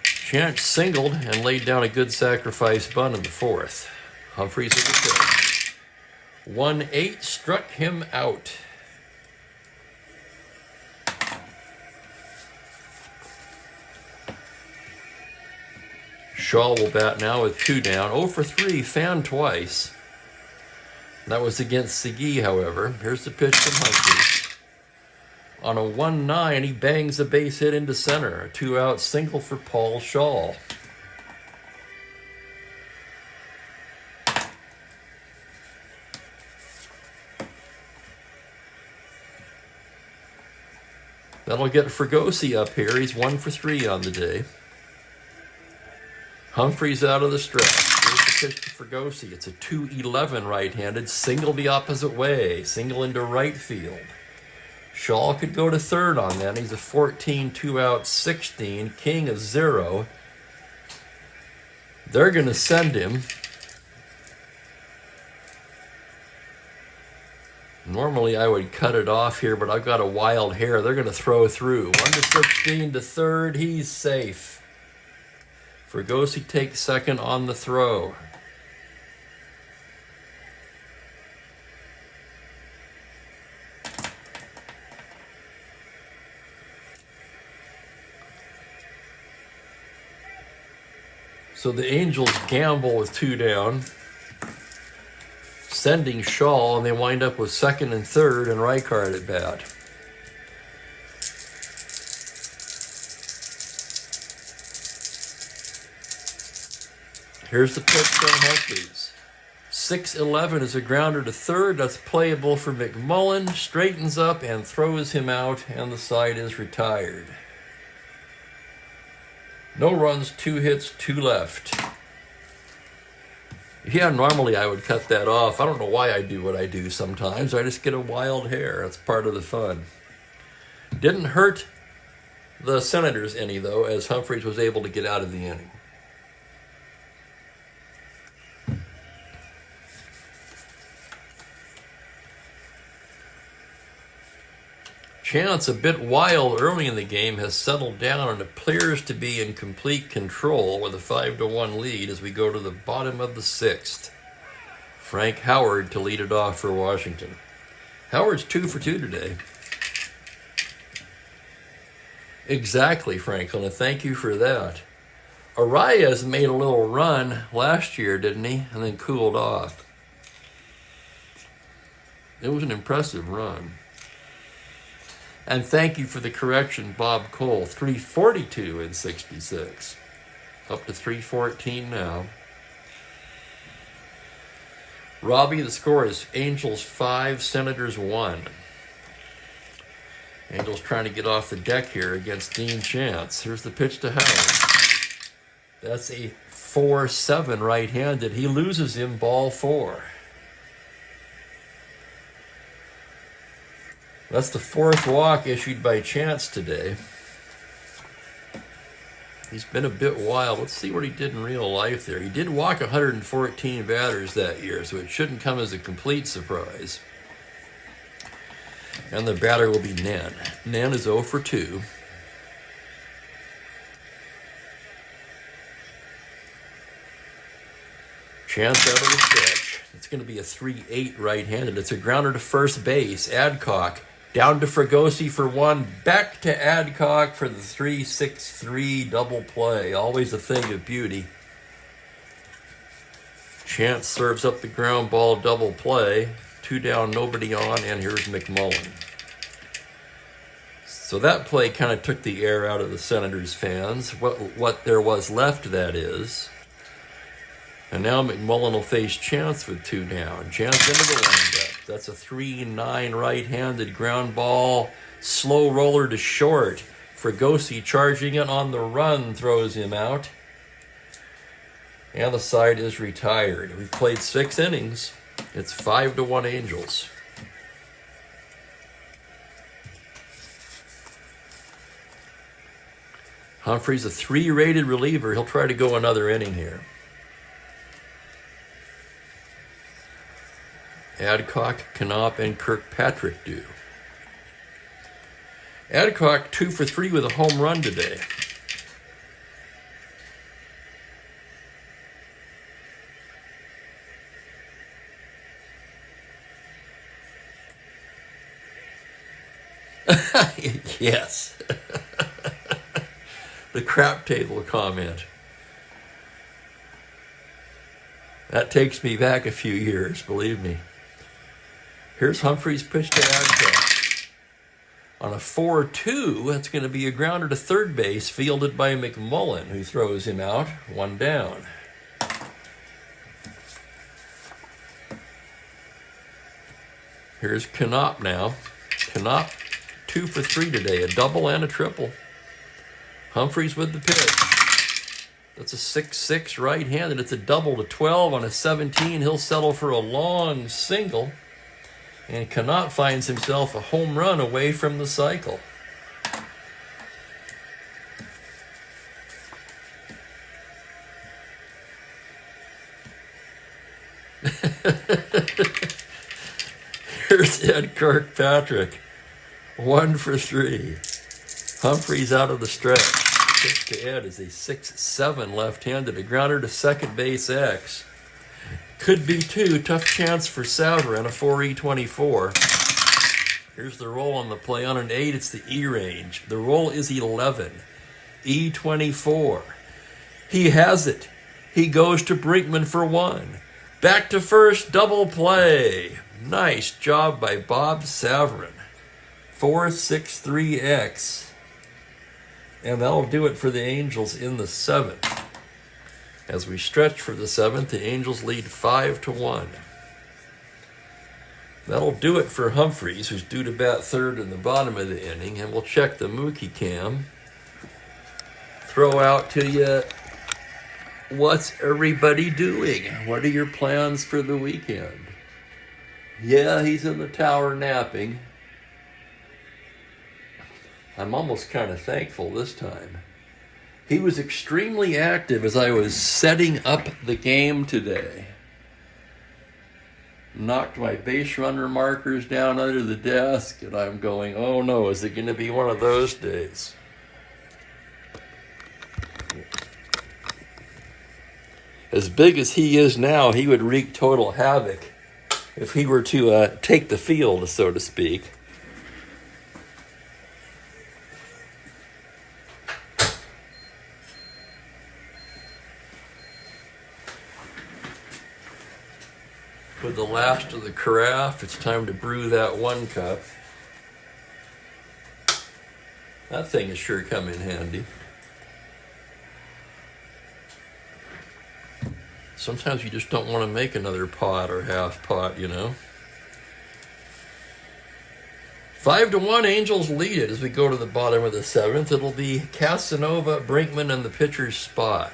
Chance singled and laid down a good sacrifice bunt in the 4th. Humphreys at the pitch. 1-8 struck him out. Shaw will bat now with 2 down. 0 for 3, fanned twice. That was against Segui, however. Here's the pitch from Humphreys. On a 1-9, he bangs a base hit into center. A 2-out single for Paul Shaw. That'll get Fregosi up here. He's 1 for 3 on the day. Humphreys out of the stretch. Here's the pitch to Fregosi. It's a 2-11 right-handed. Single the opposite way. Single into right field. Shaw could go to third on that. He's a 14, 2-out, 16. King is 0. They're going to send him. Normally I would cut it off here, but I've got a wild hair. They're going to throw through. 1-16 to third. He's safe. Fregosi takes second on the throw. So the Angels gamble with 2 down, sending Shaw, and they wind up with second and third and Reichard at bat. Here's the pitch from Humphreys. 6-11 is a grounder to third. That's playable for McMullen. Straightens up and throws him out, and the side is retired. No runs, 2 hits, 2 left. Yeah, normally I would cut that off. I don't know why I do what I do sometimes. I just get a wild hair. That's part of the fun. Didn't hurt the Senators any, though, as Humphreys was able to get out of the inning. Chance, a bit wild early in the game, has settled down and appears to be in complete control with a 5-1 lead as we go to the bottom of the 6th. Frank Howard to lead it off for Washington. Howard's 2 for 2 today. Exactly, Franklin, and thank you for that. Arias made a little run last year, didn't he? And then cooled off. It was an impressive run. And thank you for the correction, Bob Cole. 342 in 66. Up to 314 now. Robbie, the score is Angels 5, Senators 1. Angels trying to get off the deck here against Dean Chance. Here's the pitch to Howard. That's a 4-7 right-handed. He loses him, ball 4. That's the 4th walk issued by Chance today. He's been a bit wild. Let's see what he did in real life there. He did walk 114 batters that year, so it shouldn't come as a complete surprise. And the batter will be Nen. Nen is 0 for 2. Chance out of the stretch. It's going to be a 3-8 right-handed. It's a grounder to first base. Adcock down to Fregosi for 1. Back to Adcock for the 3-6-3 double play. Always a thing of beauty. Chance serves up the ground ball double play. 2 down, nobody on, and here's McMullen. So that play kind of took the air out of the Senators fans. What there was left, that is. And now McMullen will face Chance with 2 down. Chance into the windup. That's a 3-9 right-handed ground ball. Slow roller to short. Fregosi charging it on the run throws him out. And the side is retired. We've played 6 innings. It's 5-1 Angels. Humphrey's a 3-rated reliever. He'll try to go another inning here. Adcock, Knopp, and Kirkpatrick do. Adcock 2 for 3 with a home run today. Yes. The crap table comment. That takes me back a few years, believe me. Here's Humphrey's pitch to Adcock. On a 4-2, that's going to be a grounder to third base, fielded by McMullen, who throws him out, 1 down. Here's Knopp now. Knopp 2 for 3 today, a double and a triple. Humphreys with the pitch. That's a 6-6 right-handed. It's a double to 12 on a 17. He'll settle for a long single. And Knopp finds himself a home run away from the cycle. Here's Ed Kirkpatrick. 1 for 3. Humphreys out of the stretch. Pitch to Ed is a 6-7 left-handed. A grounder to second base X. Could be 2. Tough chance for Savran, a 4E24. Here's the roll on the play. On an 8, it's the E range. The roll is 11. E24. He has it. He goes to Brinkman for 1. Back to first, double play. Nice job by Bob Savran. 4-6-3-X. And that'll do it for the Angels in the 7th. As we stretch for the 7th, the Angels lead 5-1. That'll do it for Humphreys, who's due to bat third in the bottom of the inning, and we'll check the Mookie cam. Throw out to you, what's everybody doing? What are your plans for the weekend? Yeah, he's in the tower napping. I'm almost kind of thankful this time. He was extremely active as I was setting up the game today. knocked my base runner markers down under the desk, and I'm going, oh no, is it going to be one of those days? As big as he is now, he would wreak total havoc if he were to take the field, so to speak. With the last of the carafe, it's time to brew that 1 cup. That thing has sure come in handy. Sometimes you just don't want to make another pot or half pot, you know. 5-1, Angels lead it as we go to the bottom of the 7th. It'll be Casanova, Brinkman, and the pitcher's spot.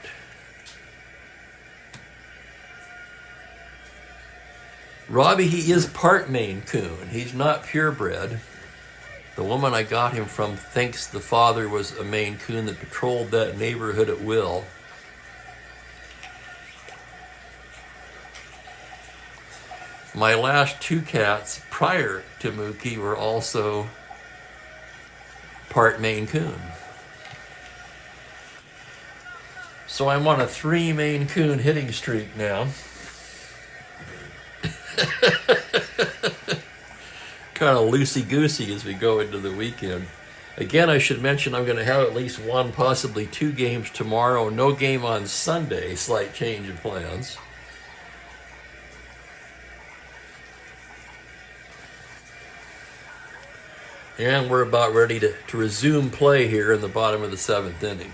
Robbie, he is part Maine Coon. He's not purebred. The woman I got him from thinks the father was a Maine Coon that patrolled that neighborhood at will. My last 2 cats prior to Mookie were also part Maine Coon. So I'm on a 3 Maine Coon hitting streak now. Kind of loosey-goosey as we go into the weekend. Again, I should mention I'm going to have at least 1, possibly 2 games tomorrow. No game on Sunday. Slight change of plans. And we're about ready to resume play here in the bottom of the 7th inning.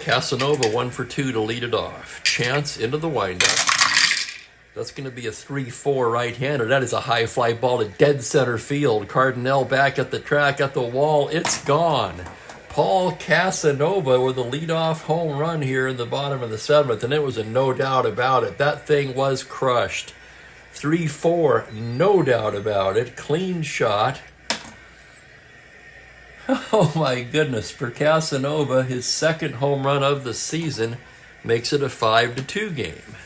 Casanova 1 for 2 to lead it off. Chance into the windup. That's going to be a 3-4 right-hander. That is a high fly ball to dead center field. Cardinal back at the track, at the wall. It's gone. Paul Casanova with a leadoff home run here in the bottom of the 7th, and it was a no doubt about it. That thing was crushed. 3-4, no doubt about it. Clean shot. Oh my goodness, for Casanova, his 2nd home run of the season makes it a 5-2 game.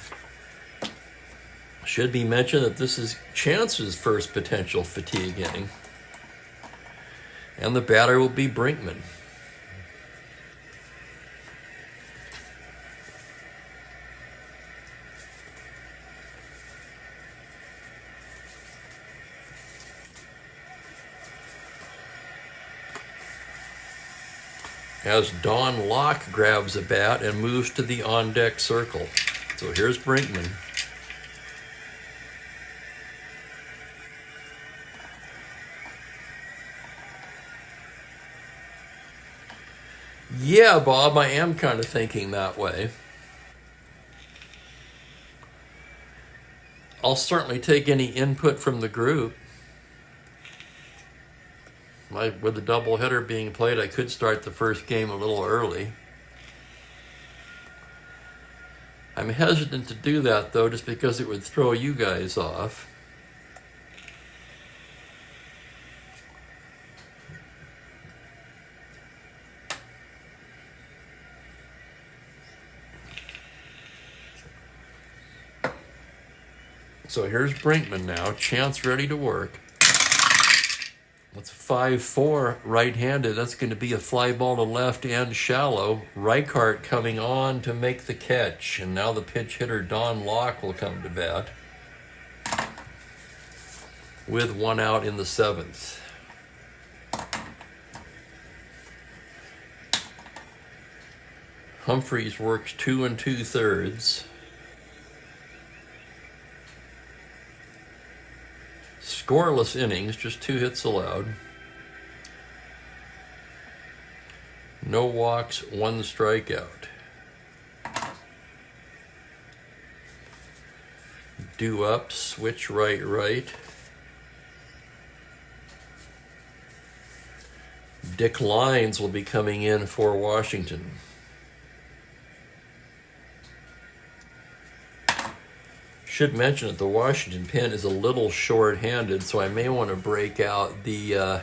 Should be mentioned that this is Chance's first potential fatigue inning. And the batter will be Brinkman. As Don Locke grabs a bat and moves to the on-deck circle. So here's Brinkman. Yeah, Bob, I am kind of thinking that way. I'll certainly take any input from the group. With the doubleheader being played, I could start the first game a little early. I'm hesitant to do that, though, just because it would throw you guys off. So here's Brinkman now. Chance ready to work. It's 5-4 right-handed. That's going to be a fly ball to left and shallow. Reichart coming on to make the catch. And now the pinch hitter Don Locke will come to bat. With 1 out in the 7th. Humphreys works 2 2/3. Scoreless innings, just 2 hits allowed. No walks, 1 strikeout. Due up, switch right. Dick Lyons will be coming in for Washington. Should mention that the Washington pin is a little short-handed, so I may want to break out the,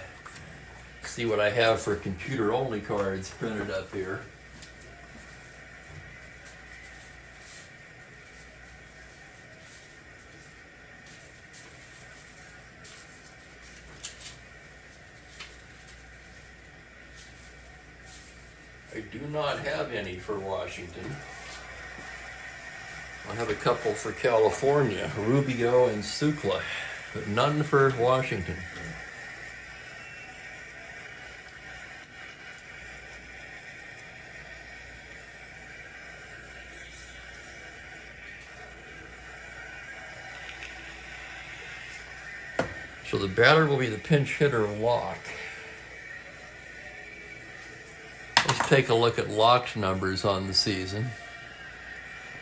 see what I have for computer-only cards printed up here. I do not have any for Washington. I have a couple for California, Rubio and Sukla, but none for Washington. So the batter will be the pinch hitter, Locke. Let's take a look at Locke's numbers on the season.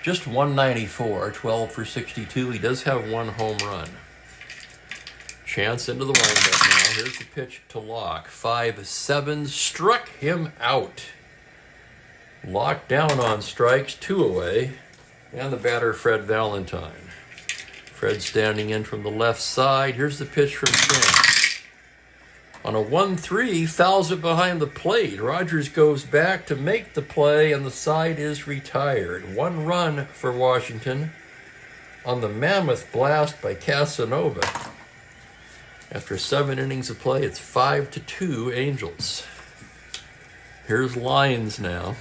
Just 194, 12 for 62. He does have one home run. Chance into the windup now. Here's the pitch to Locke. 5-7, struck him out. Locke down on strikes, 2 away. And the batter, Fred Valentine. Fred standing in from the left side. Here's the pitch from Chance. On a 1-3, fouls it behind the plate. Rogers goes back to make the play, and the side is retired. 1 run for Washington on the mammoth blast by Casanova. After 7 innings of play, it's 5-2 Angels. Here's Lions now.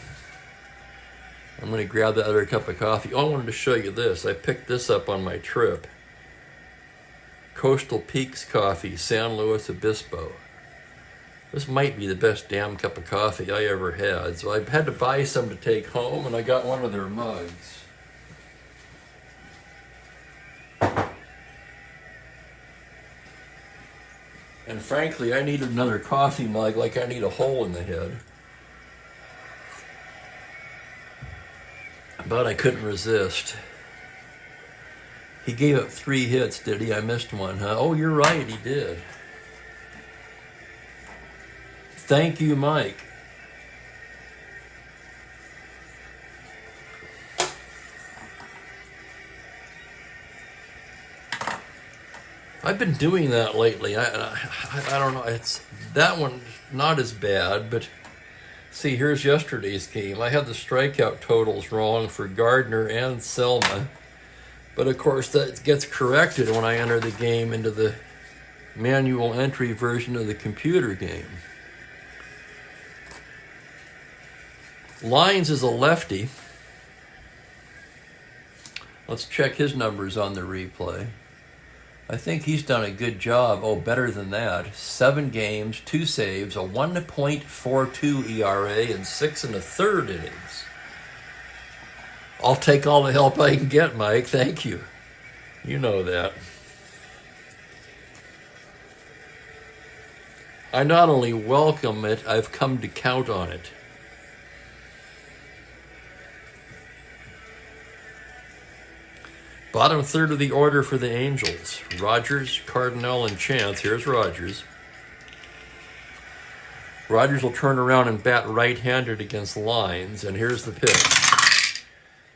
I'm going to grab that other cup of coffee. Oh, I wanted to show you this. I picked this up on my trip. Coastal Peaks Coffee, San Luis Obispo. This might be the best damn cup of coffee I ever had. So I had to buy some to take home, and I got one of their mugs. And frankly, I needed another coffee mug like I need a hole in the head. But I couldn't resist. He gave up 3 hits, did he? I missed one, huh? Oh, you're right, he did. Thank you, Mike. I've been doing that lately. I don't know. It's that one not as bad, but see, here's yesterday's game. I had the strikeout totals wrong for Gardner and Selma, but of course that gets corrected when I enter the game into the manual entry version of the computer game. Lyons is a lefty. Let's check his numbers on the replay. I think he's done a good job. Oh, better than that. 7 games, 2 saves, a 1.42 ERA, and 6 1/3 innings. I'll take all the help I can get, Mike. Thank you. You know that. I not only welcome it, I've come to count on it. Bottom third of the order for the Angels. Rogers, Cardinal, and Chance. Here's Rogers. Rogers will turn around and bat right-handed against Lyons, and here's the pitch.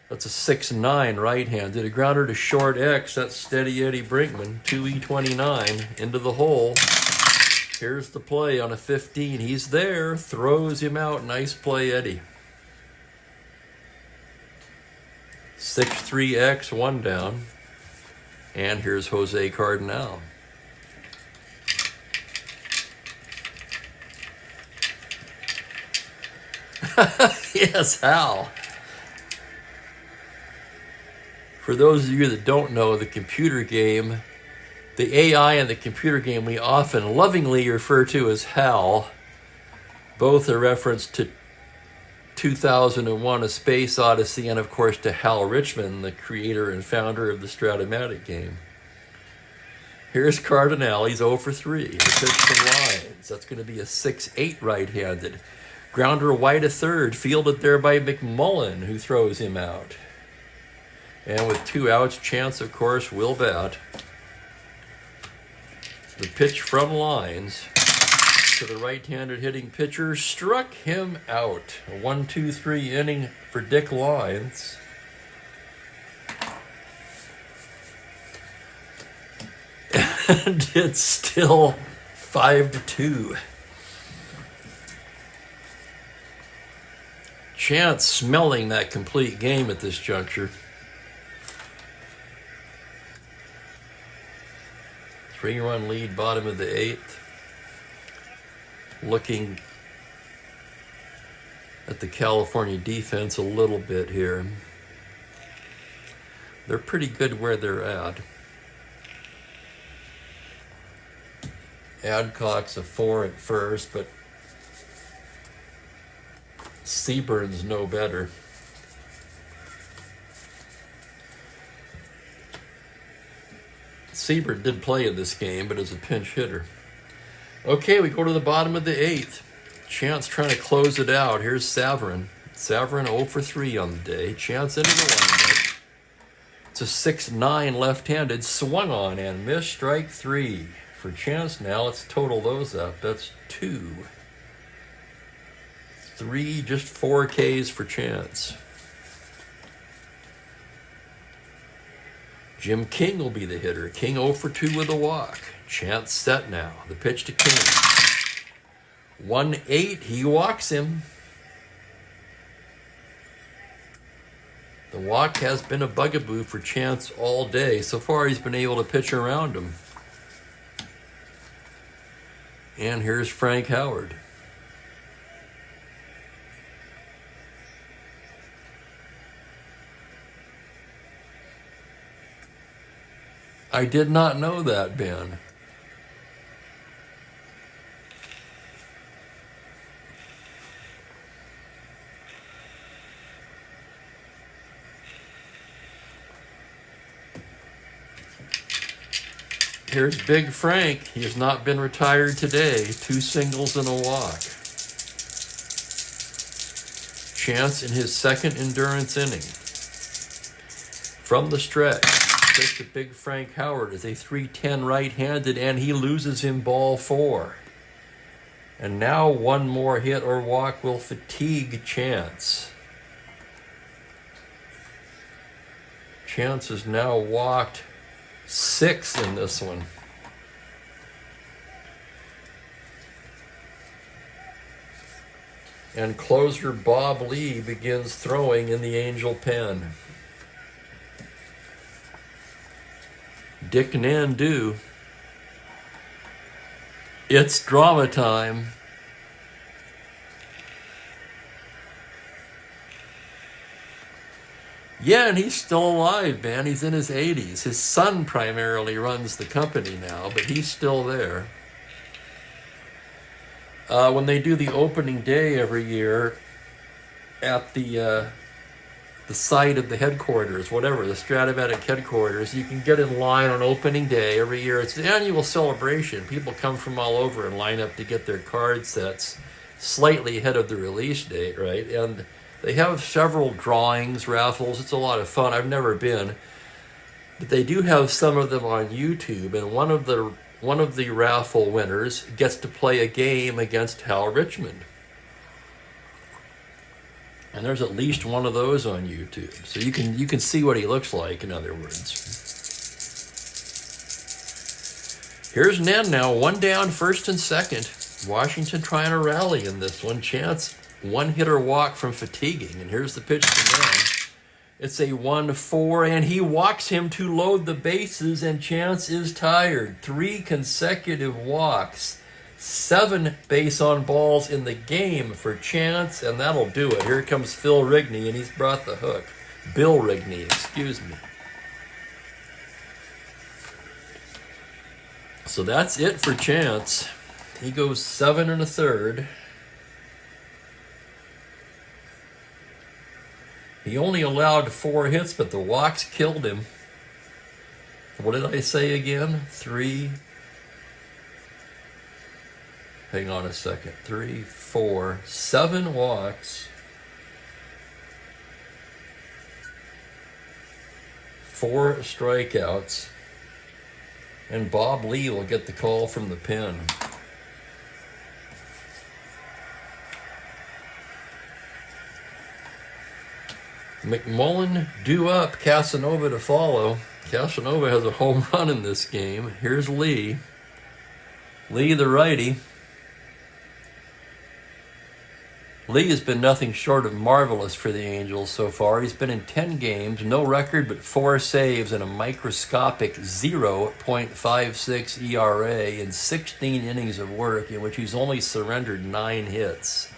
That's a 6-9 right-handed. A grounder to short X. That's steady Eddie Brinkman. 2E29 into the hole. Here's the play on a 15. He's there. Throws him out. Nice play, Eddie. 6-3X, 1 down. And here's Jose Cardinal. Yes, Hal. For those of you that don't know, the computer game, the AI in the computer game we often lovingly refer to as Hal, both a reference to 2001: A Space Odyssey, and of course to Hal Richman, the creator and founder of the Strat-O-Matic game. Here's Cardinal. He's 0 for 3. The pitch from Lyons. That's going to be a 6-8 right-handed. Grounder wide of third, fielded there by McMullen, who throws him out. And with 2 outs, Chance, of course, will bat. The pitch from Lyons to the right-handed hitting pitcher, struck him out. A 1-2-3 inning for Dick Lyons. And it's still 5-2. Chance smelling that complete game at this juncture. 3-run lead, bottom of the 8th. Looking at the California defense a little bit here. They're pretty good where they're at. Adcock's a 4 at first, but Seburn's no better. Seaburn did play in this game, but as a pinch hitter. Okay, we go to the bottom of the 8th. Chance trying to close it out. Here's Savarin. Savarin 0 for 3 on the day. Chance into the windup. It's a 6-9 left-handed. Swung on and missed. Strike 3 for Chance. Now let's total those up. That's 2. 3, just 4 Ks for Chance. Jim King will be the hitter. King 0 for 2 with a walk. Chance set now. The pitch to King. 1-8, he walks him. The walk has been a bugaboo for Chance all day. So far, he's been able to pitch around him. And here's Frank Howard. I did not know that, Ben. Here's Big Frank. He has not been retired today. 2 singles and a walk. Chance in his second endurance inning. From the stretch, pitch to Big Frank Howard is a 3-10 right-handed, and he loses him ball 4. And now one more hit or walk will fatigue Chance. Chance has now walked 6 in this one. And closer Bob Lee begins throwing in the Angel pen. Dick Nandu. It's drama time. Yeah, and he's still alive, man. He's in his 80s. His son primarily runs the company now, but he's still there. When they do the opening day every year at the site of the headquarters, whatever, the Strat-O-Matic headquarters, you can get in line on opening day every year. It's the annual celebration. People come from all over and line up to get their card sets slightly ahead of the release date, right? And they have several drawings, raffles. It's a lot of fun. I've never been, but they do have some of them on YouTube. And one of the raffle winners gets to play a game against Hal Richmond. And there's at least one of those on YouTube, so you can see what he looks like. In other words, here's Nen now. 1 down, 1st and 2nd. Washington trying to rally in this one. Chance 1-hitter walk from fatiguing, and here's the pitch to Nen. It's a 1-4, and he walks him to load the bases, and Chance is tired. 3 consecutive walks. 7 base on balls in the game for Chance, and that'll do it. Here comes Phil Rigney, and he's brought the hook. Bill Rigney, excuse me. So that's it for Chance. He goes 7 1/3. He only allowed 4 hits, but the walks killed him. What did I say again? 3... Hang on a second. 3, 4, 7 walks. 4 strikeouts. And Bob Lee will get the call from the pen. McMullen due up, Casanova to follow. Casanova has a home run in this game. Here's Lee. Lee the righty. Lee has been nothing short of marvelous for the Angels so far. He's been in 10 games, no record but 4 saves and a microscopic 0.56 ERA in 16 innings of work, in which he's only surrendered 9 hits.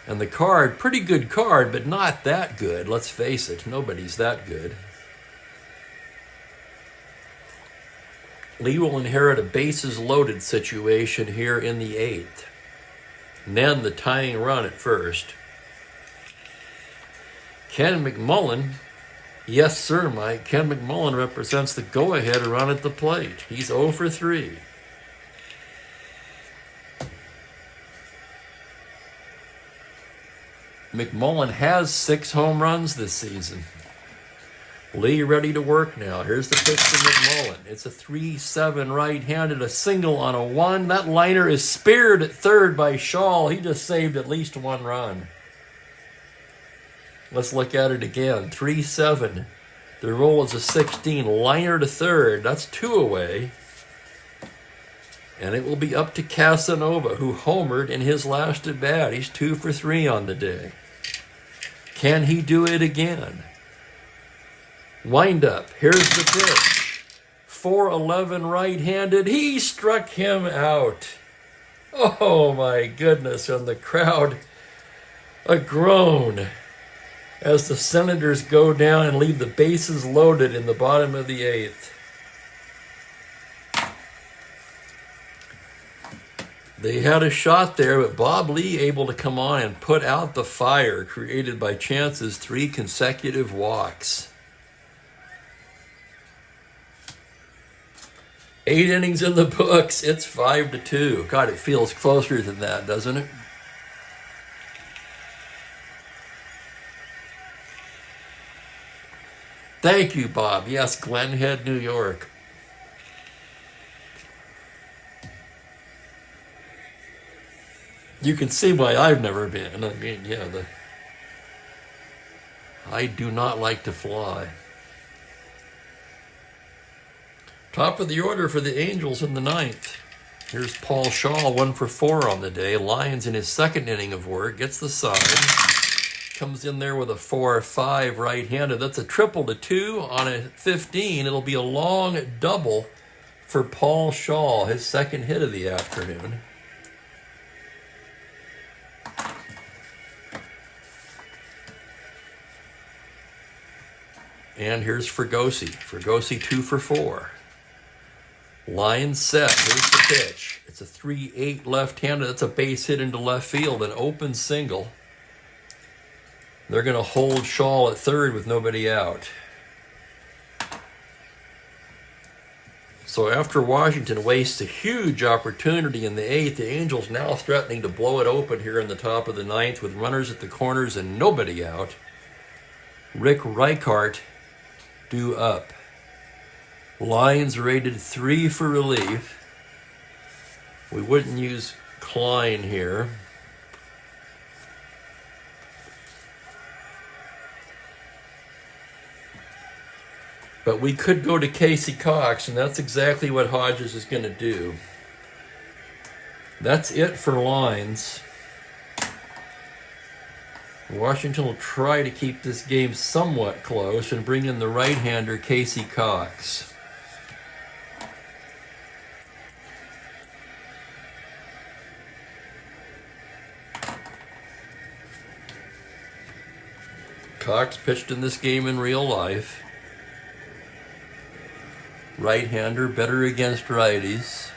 And the card, pretty good card, but not that good. Let's face it, nobody's that good. Lee will inherit a bases loaded situation here in the 8th. And then the tying run at first. Ken McMullen, yes sir, Mike, Ken McMullen represents the go-ahead run at the plate. He's 0 for 3. McMullen has 6 home runs this season. Lee ready to work now. Here's the pitch to McMullen. It's a 3-7 right-handed, a single on a 1. That liner is speared at third by Shaw. He just saved at least 1 run. Let's look at it again. 3-7. The roll is a 16. Liner to third. That's 2 away. And it will be up to Casanova, who homered in his last at bat. He's 2 for 3 on the day. Can he do it again? Wind up. Here's the pitch. 4-11 right-handed. He struck him out. Oh my goodness. And the crowd, a groan as the Senators go down and leave the bases loaded in the bottom of the 8th. They had a shot there, but Bob Lee able to come on and put out the fire created by Chance's 3 consecutive walks. 8 innings in the books. It's 5-2. God, it feels closer than that, doesn't it? Thank you, Bob. Yes, Glen Head, New York. You can see why I've never been. I mean, yeah, I do not like to fly. Top of the order for the Angels in the 9th. Here's Paul Shaw, 1 for 4 on the day. Lyons in his 2nd inning of work, gets the sign. Comes in there with a 4-5 right-handed. That's a triple to 2 on a 15. It'll be a long double for Paul Shaw, his 2nd hit of the afternoon. And here's Fregosi. Fregosi 2 for 4. Line set. Here's the pitch. It's a 3-8 left-handed. That's a base hit into left field. An open single. They're going to hold Shaw at third with nobody out. So after Washington wastes a huge opportunity in the 8th, the Angels now threatening to blow it open here in the top of the 9th with runners at the corners and nobody out. Rick Reichart due up. Lyons rated 3 for relief. We wouldn't use Klein here. But we could go to Casey Cox, and that's exactly what Hodges is going to do. That's it for lines. Washington will try to keep this game somewhat close and bring in the right-hander Casey Cox. Cox pitched in this game in real life. Right-hander, better against righties.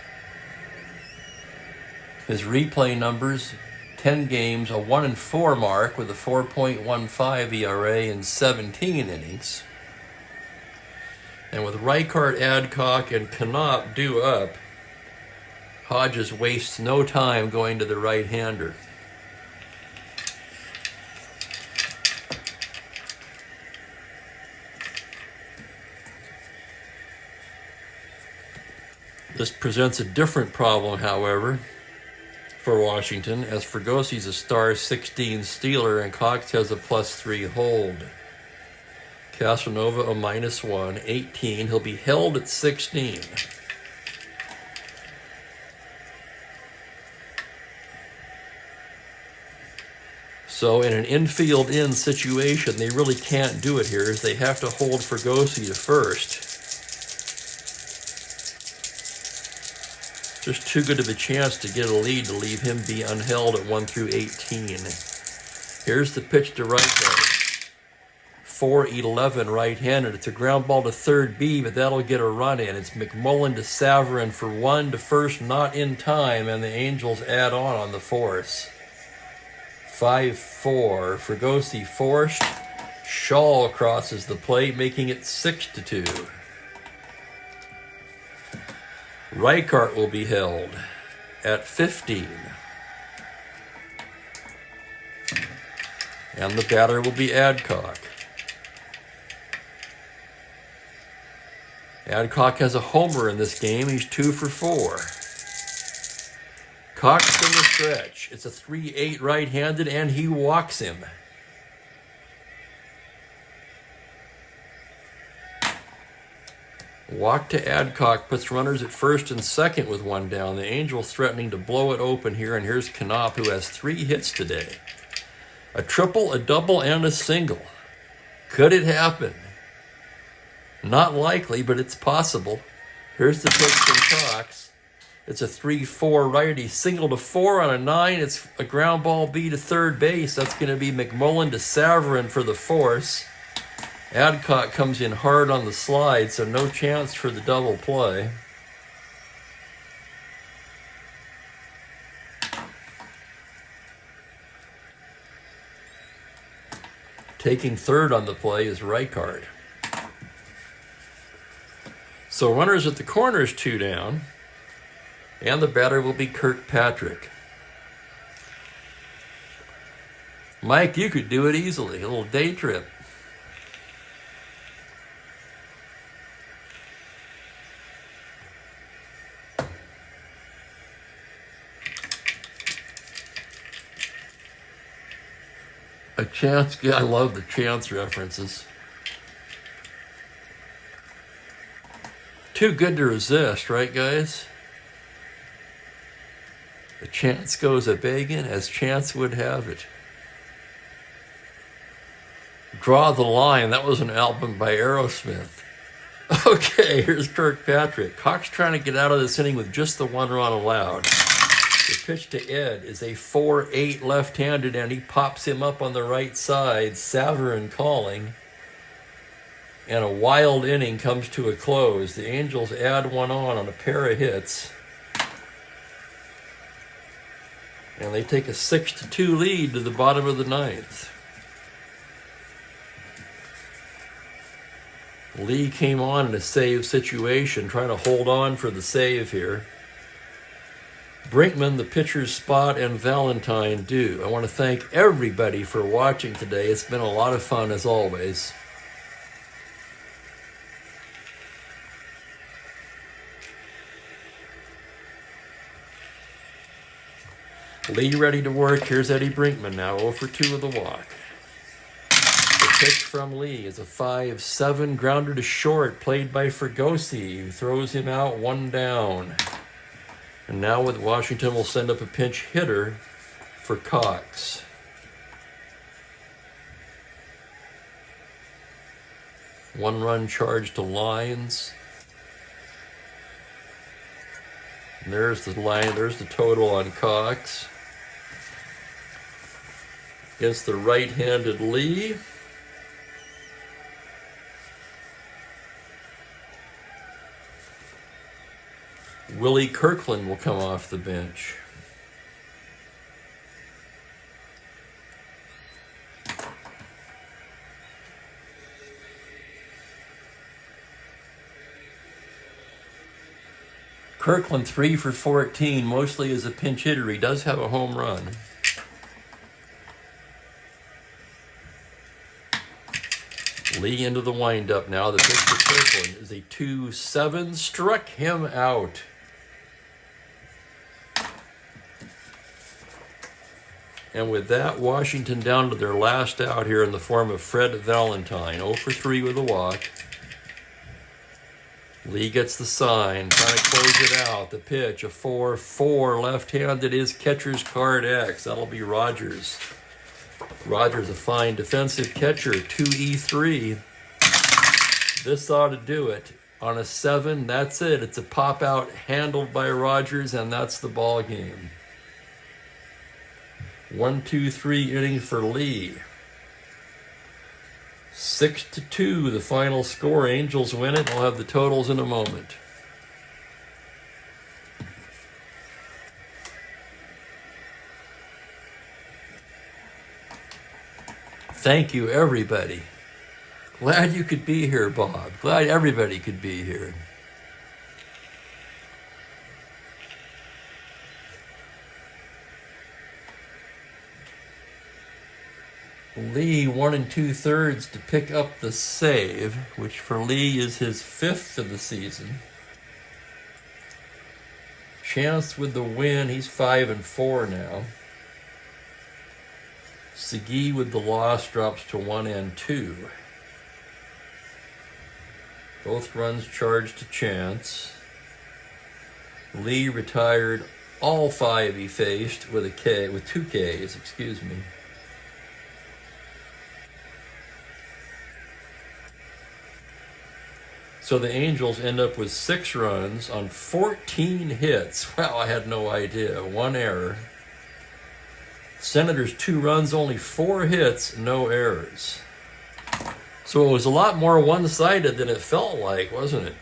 His replay numbers, 10 games, a 1-4 mark with a 4.15 ERA in 17 innings. And with Reichart, Adcock, and Knopp due up, Hodges wastes no time going to the right-hander. This presents a different problem, however, for Washington, as Fregosi's a star 16 stealer and Cox has a +3 hold. Casanova a -1, 18. He'll be held at 16. So in an infield in situation, they really can't do it here, as they have to hold Fregosi to first. Just too good of a chance to get a lead to leave him be unheld at 1 through 18. Here's the pitch to Reichart. 4-11 right-handed. It's a ground ball to third B, but that'll get a run in. It's McMullen to Savarin for 1 to first, not in time, and the Angels add on the force. 5-4. Fregosi forced. Shaw crosses the plate, making it 6-2. Reichart will be held at 15. And the batter will be Adcock. Adcock has a homer in this game. He's 2 for 4. Cox in the stretch. It's a 3-8 right-handed, and he walks him. Walk to Adcock puts runners at first and second with 1 down. The Angels threatening to blow it open here, and here's Knopp, who has 3 hits today. A triple, a double, and a single. Could it happen? Not likely, but it's possible. Here's the pitch from Cox. It's a 3-4 righty. Single to 4 on a 9. It's a ground ball B to third base. That's going to be McMullen to Savarin for the force. Adcock comes in hard on the slide, so no chance for the double play. Taking third on the play is Reichart. So runners at the corners, 2 down, and the batter will be Kirkpatrick. Mike, you could do it easily, a little day trip. A chance, yeah, I love the chance references. Too good to resist, right, guys? A chance goes a begging, as chance would have it. Draw the Line, that was an album by Aerosmith. Okay, here's Kirkpatrick. Cox trying to get out of this inning with just the 1 run allowed. The pitch to Ed is a 4-8 left-handed, and he pops him up on the right side. Savarin calling. And a wild inning comes to a close. The Angels add 1 on a pair of hits. And they take a 6-2 lead to the bottom of the 9th. Lee came on in a save situation, trying to hold on for the save here. Brinkman, the pitcher's spot, and Valentine do. I want to thank everybody for watching today. It's been a lot of fun as always. Lee ready to work. Here's Eddie Brinkman now, 0 for 2 with a walk. The pitch from Lee is a 5-7 grounder to short, played by Fregosi, who throws him out 1 down. And now with Washington, will send up a pinch hitter for Cox. One run charge to Lines. And there's the line. There's the total on Cox. Against the right-handed Lee. Willie Kirkland will come off the bench. Kirkland 3 for 14, mostly as a pinch hitter. He does have a home run. Lee into the windup now. The pitch to Kirkland is a 2-7. Struck him out. And with that, Washington down to their last out here in the form of Fred Valentine. 0 for 3 with a walk. Lee gets the sign, trying to close it out. The pitch, a 4-4 left-handed is catcher's card X. That'll be Rogers. Rogers, a fine defensive catcher, 2E3. This ought to do it. On a 7, that's it. It's a pop-out handled by Rogers, and that's the ball game. 1, 2, 3 innings for Lee. 6-2, the final score. Angels win it. I'll have the totals in a moment. Thank you, everybody. Glad you could be here, Bob. Glad everybody could be here. Lee 1 2/3 to pick up the save, which for Lee is his 5th of the season. Chance with the win, he's 5-4 now. Segui with the loss drops to 1-2. Both runs charged to Chance. Lee retired all 5 he faced with 2 Ks, excuse me. So the Angels end up with 6 runs on 14 hits. Wow, I had no idea. 1 error. Senators 2 runs, only 4 hits, no errors. So it was a lot more one-sided than it felt like, wasn't it?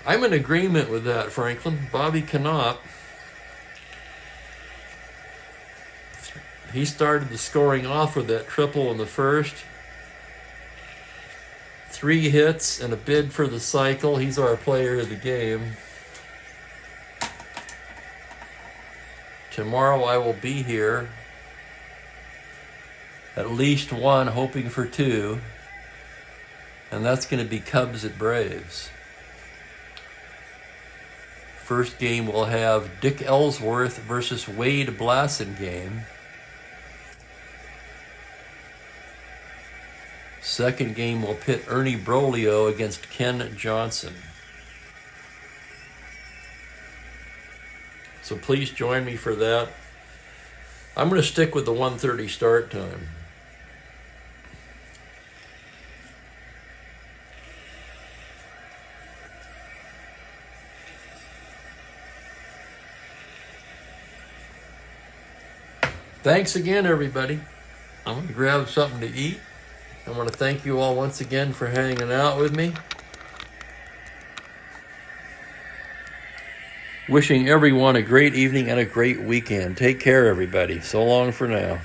I'm in agreement with that, Franklin. Bobby Knopp, he started the scoring off with that triple in the first. 3 hits and a bid for the cycle. He's our player of the game. Tomorrow I will be here. At least 1, hoping for 2. And that's going to be Cubs at Braves. First game we'll have Dick Ellsworth versus Wade Blassingame. Second game will pit Ernie Brolio against Ken Johnson. So please join me for that. I'm going to stick with the 1:30 start time. Thanks again, everybody. I'm going to grab something to eat. I want to thank you all once again for hanging out with me. Wishing everyone a great evening and a great weekend. Take care, everybody. So long for now.